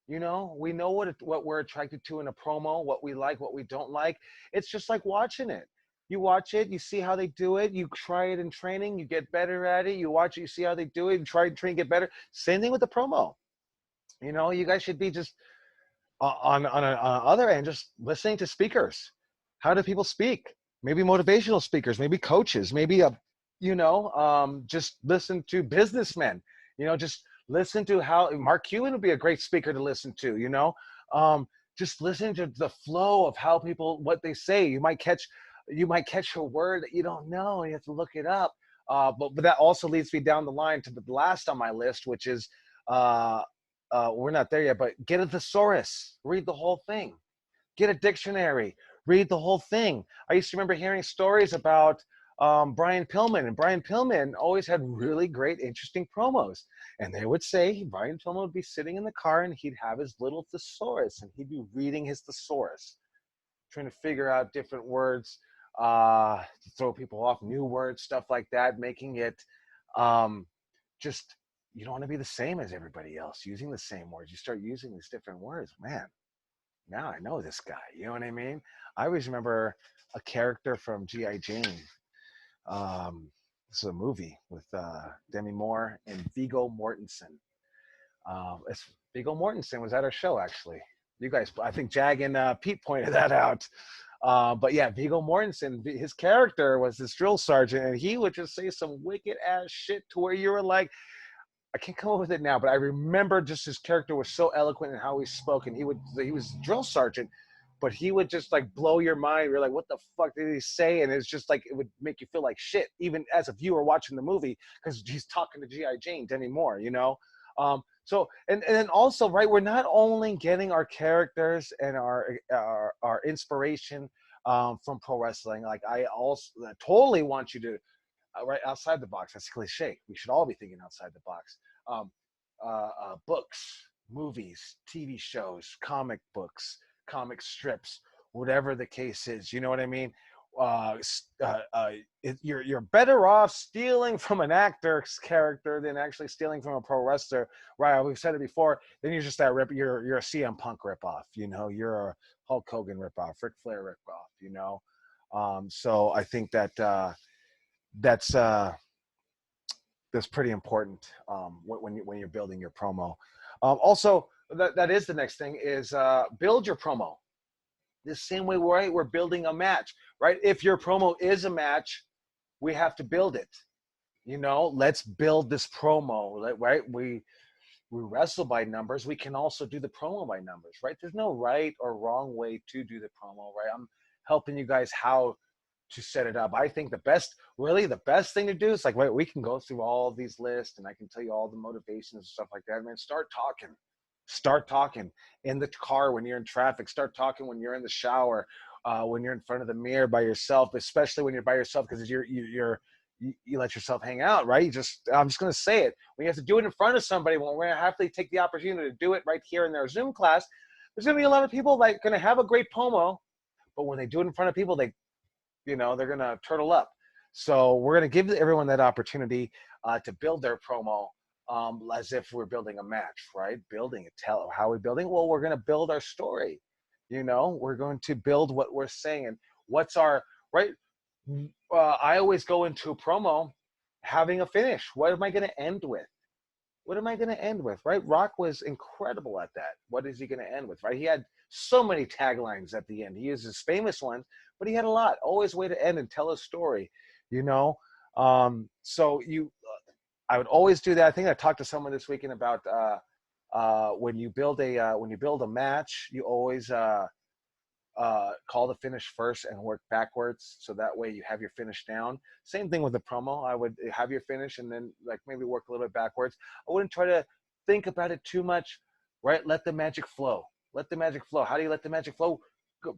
You know, we know what we're attracted to in a promo, what we like, what we don't like. It's just like watching it. You watch it, you see how they do it, you try it in training, you get better at it. You watch it, you see how they do it, you try and train, get better. Same thing with the promo. You know, you guys should be just on other end, just listening to speakers. How do people speak? Maybe motivational speakers, maybe coaches, maybe just listen to businessmen. You know, just listen to how Mark Cuban would be a great speaker to listen to. You know, just listening to the flow of how people what they say. You might catch a word that you don't know, and you have to look it up. But that also leads me down the line to the last on my list, which is we're not there yet, but get a thesaurus, read the whole thing. Get a dictionary, read the whole thing. I used to remember hearing stories about Brian Pillman, and Brian Pillman always had really great, interesting promos. And they would say Brian Pillman would be sitting in the car and he'd have his little thesaurus and he'd be reading his thesaurus, trying to figure out different words to throw people off, new words, stuff like that, making it just, you don't want to be the same as everybody else, using the same words. You start using these different words, man. Now I know this guy. You know what I mean? I always remember a character from G.I. Jane. This is a movie with Demi Moore and Viggo Mortensen. Viggo Mortensen was at our show, actually. You guys, I think Jag and Pete pointed that out. But yeah, Viggo Mortensen, his character was this drill sergeant, and he would just say some wicked ass shit to where you were like, I can't come up with it now, but I remember just his character was so eloquent in how he spoke, and he was a drill sergeant, but he would just like blow your mind. You're like, what the fuck did he say? And it's just like, it would make you feel like shit, even as a viewer watching the movie, because he's talking to G.I. Jane, Demi Moore, you know? So, and then also, right, we're not only getting our characters and our inspiration from pro wrestling. Like, I also totally want you to, right outside the box. That's cliche. We should all be thinking outside the box. Books, movies, TV shows, comic books, comic strips, whatever the case is. You know what I mean? You're better off stealing from an actor's character than actually stealing from a pro wrestler. Right? We've said it before. Then you're just that you're a CM Punk ripoff. You know, you're a Hulk Hogan ripoff, Ric Flair ripoff. You know, so I think that. That's pretty important when you're building your promo. Also, that is the next thing is build your promo. The same way, right? We're building a match, right? If your promo is a match, we have to build it. You know, let's build this promo, right? We wrestle by numbers. We can also do the promo by numbers, right? There's no right or wrong way to do the promo, right? I'm helping you guys how to set it up. I think the best thing to do is like, wait, we can go through all these lists and I can tell you all the motivations and stuff like that. Man, start talking in the car when you're in traffic. Start talking when you're in the shower, when you're in front of the mirror by yourself, especially when you're by yourself, because you're you let yourself hang out, right? I'm just going to say it. When you have to do it in front of somebody, when we're going to have to take the opportunity to do it right here in their Zoom class, there's going to be a lot of people like going to have a great promo, but when they do it in front of people, they're going to turtle up. So we're going to give everyone that opportunity to build their promo as if we're building a match, right? How are we building? Well, we're going to build our story. We're going to build what we're saying and what's our, right? I always go into a promo having a finish. What am I going to end with? Right? Rock was incredible at that. What is he going to end with, right? He had so many taglines at the end. He uses famous ones, but he had a lot. Always a way to end and tell a story, I would always do that. I think I talked to someone this weekend about when you build a match, you always call the finish first and work backwards, so that way you have your finish down. Same thing with the promo. I would have your finish and then like maybe work a little bit backwards. I wouldn't try to think about it too much, right? Let the magic flow. How do you let the magic flow?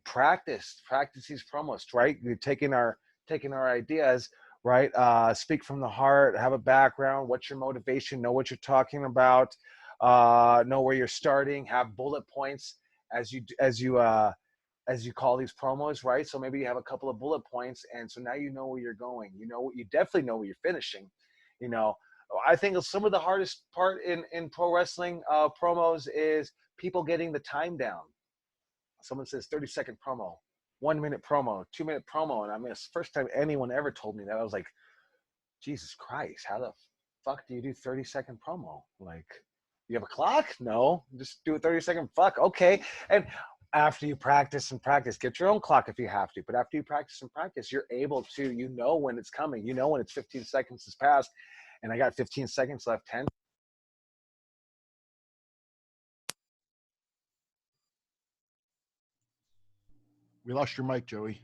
Practice these promos, right? You're taking our ideas, right? Speak from the heart, have a background. What's your motivation? Know what you're talking about. Know where you're starting. Have bullet points as you call these promos, right? So maybe you have a couple of bullet points, and so now you know where you're going. You definitely know where you're finishing. I think some of the hardest part in pro wrestling promos is people getting the time down. Someone says 30-second promo, 1-minute promo, 2-minute promo, and I mean, it's the first time anyone ever told me that. I was like, Jesus Christ, how the fuck do you do 30-second promo? Like, you have a clock? No, just do a 30-second. Fuck, okay. And after you practice and practice, get your own clock if you have to. But after you practice and practice, you're able to, when it's coming. When it's 15 seconds has passed, and I got 15 seconds left, 10. We lost your mic, Joey.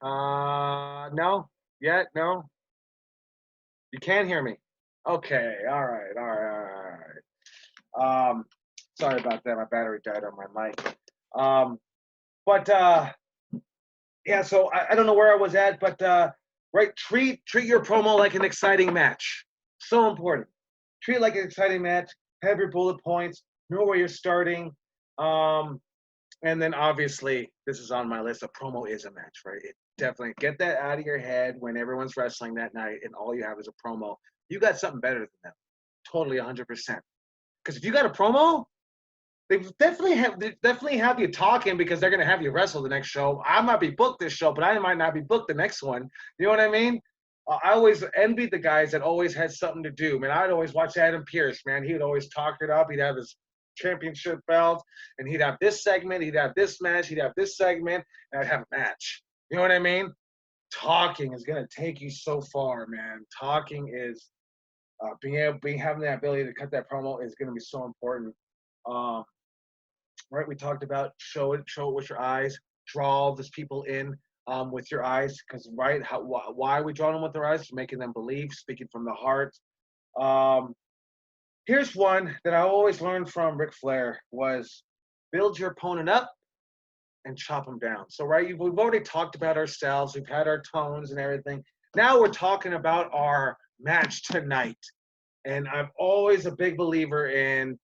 No, yet, no. You can't hear me. Okay, all right. Sorry about that. My battery died on my mic. Yeah. So I don't know where I was at, but right, treat your promo like an exciting match. So important. Treat it like an exciting match. Have your bullet points. Know where you're starting. And then obviously, this is on my list. A promo is a match, right? Definitely get that out of your head when everyone's wrestling that night and all you have is a promo. You got something better than them. Totally 100%. Because if you got a promo, they definitely have you talking because they're going to have you wrestle the next show. I might be booked this show, but I might not be booked the next one. You know what I mean? I always envied the guys that always had something to do. Man, I'd always watch Adam Pearce, man. He would always talk it up. He'd have his championship belt, and he'd have this segment, he'd have this match, he'd have this segment, and I'd have a match. You know what I mean? Talking is going to take you so far, man. Talking is having that ability to cut that promo is going to be so important. Right? We talked about show it with your eyes, draw these people in with your eyes, because right, why are we drawing them with our eyes? Making them believe, speaking from the heart. Here's one that I always learned from Ric Flair was build your opponent up and chop them down. So, right, we've already talked about ourselves. We've had our tones and everything. Now we're talking about our match tonight. And I'm always a big believer in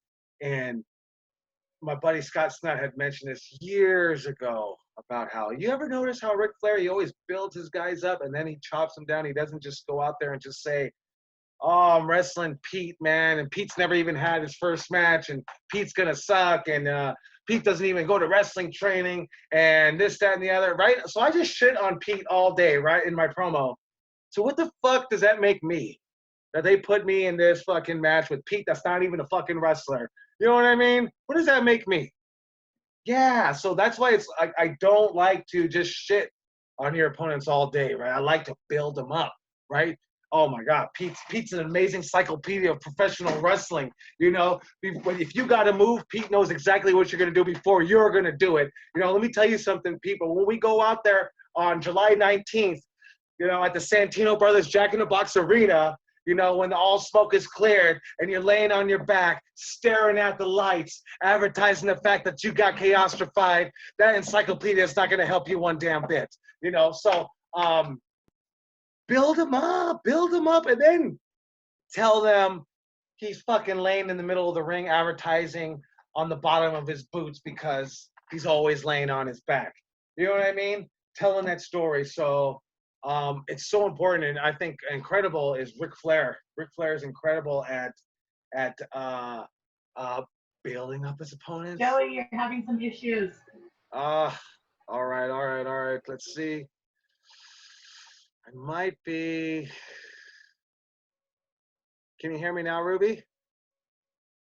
my buddy Scott Snott had mentioned this years ago about how, you ever notice how Ric Flair, he always builds his guys up and then he chops them down. He doesn't just go out there and just say, oh, I'm wrestling Pete, man, and Pete's never even had his first match, and Pete's going to suck, and Pete doesn't even go to wrestling training, and this, that, and the other, right? So I just shit on Pete all day, right, in my promo. So what the fuck does that make me? That they put me in this fucking match with Pete that's not even a fucking wrestler. You know what I mean? What does that make me? Yeah, so that's why it's I don't like to just shit on your opponents all day, right? I like to build them up, right? Oh my God, Pete's an amazing encyclopedia of professional wrestling. You know, if you got to move, Pete knows exactly what you're going to do before you're going to do it. You know, let me tell you something, people. When we go out there on July 19th, you know, at the Santino Brothers Jack in the Box Arena, You know, when all smoke is cleared and you're laying on your back, staring at the lights, advertising the fact that you got chaostrified, that encyclopedia is not going to help you one damn bit. You know, so build them up, and then tell them he's fucking laying in the middle of the ring advertising on the bottom of his boots because he's always laying on his back. You know what I mean? Telling that story. So it's so important, and I think incredible is Ric Flair. Ric Flair is incredible at building up his opponents. Joey, you're having some issues. All right. Let's see. I might be. Can you hear me now, Ruby?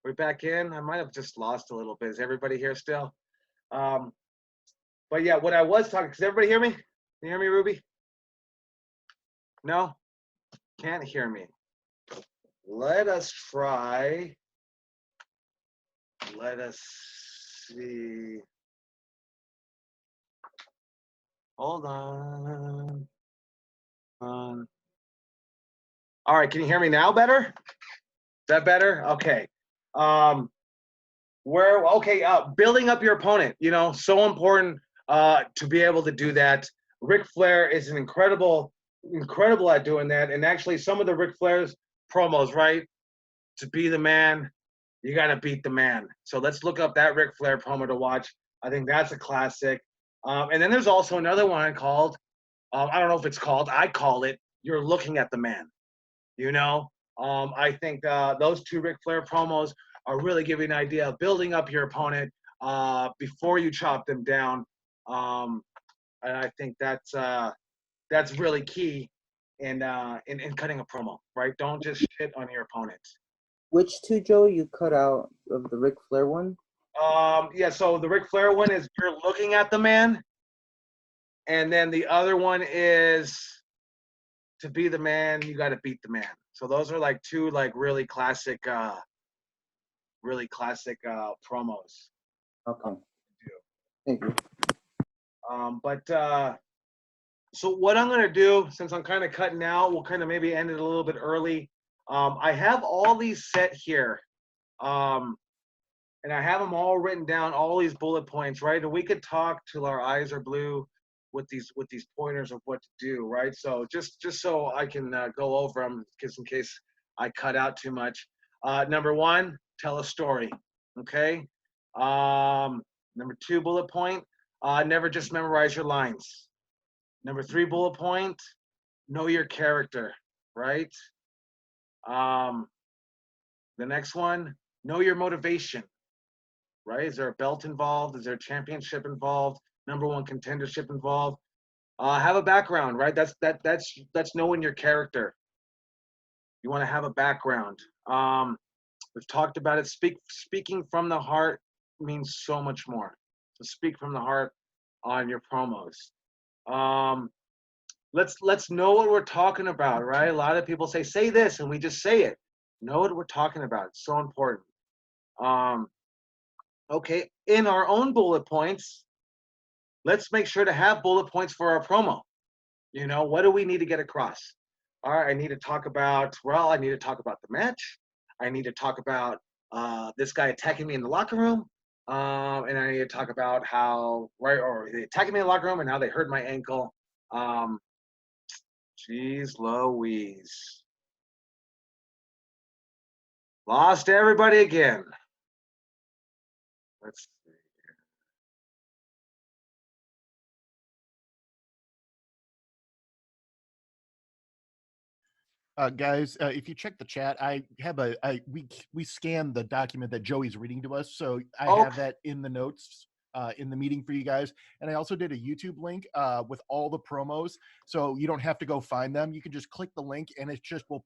We're back in. I might have just lost a little bit. Is everybody here still? But yeah, what I was talking. Does everybody hear me? Can you hear me, Ruby? No? Can't hear me. Let us try. Let us see. Hold on. All right, can you hear me now better? Is that better? Okay. Building up your opponent, you know, so important to be able to do that. Ric Flair is an incredible at doing that. And actually some of the Ric Flair's promos, right? To be the man, you got to beat the man. So let's look up that Ric Flair promo to watch. I think that's a classic. And then there's also another one called, I don't know if it's called, I call it, You're Looking at the Man. You know, I think those two Ric Flair promos are really giving an idea of building up your opponent before you chop them down. And I think that's really key in cutting a promo, right? Don't just shit on your opponent. Which two, Joe, you cut out of the Ric Flair one? Yeah, so the Ric Flair one is You're Looking at the Man. And then the other one is To Be the Man, You Got to Beat the Man. So those are like two like really classic promos. Okay. Thank you. So what I'm gonna do, since I'm kind of cutting out, we'll kind of maybe end it a little bit early. I have all these set here, and I have them all written down, all these bullet points, right? And we could talk till our eyes are blue with these pointers of what to do, right? So just so I can go over them, just in case I cut out too much. Number one, tell a story, okay? Number two bullet point, never just memorize your lines. Number three bullet point, know your character, right? The next one, know your motivation, right? Is there a belt involved? Is there a championship involved? Number one contendership involved? Have a background, right? That's knowing your character. You want to have a background. We've talked about it. Speaking from the heart means so much more. So speak from the heart on your promos. Let's know what we're talking about, right? A lot of people say this, and we just say it. Know what we're talking about. It's so important. Okay, in our own bullet points, let's make sure to have bullet points for our promo. You know, what do we need to get across? All right, I need to talk about the match. I need to talk about this guy attacking me in the locker room. And I need to talk about how, right, or they attacking me in the locker room and how they hurt my ankle. Jeez Louise. Lost everybody again. Let's see here. Guys, if you check the chat, I have we scanned the document that Joey's reading to us, so I have that in the notes in the meeting for you guys. And I also did a YouTube link with all the promos, so you don't have to go find them. You can just click the link, and it just will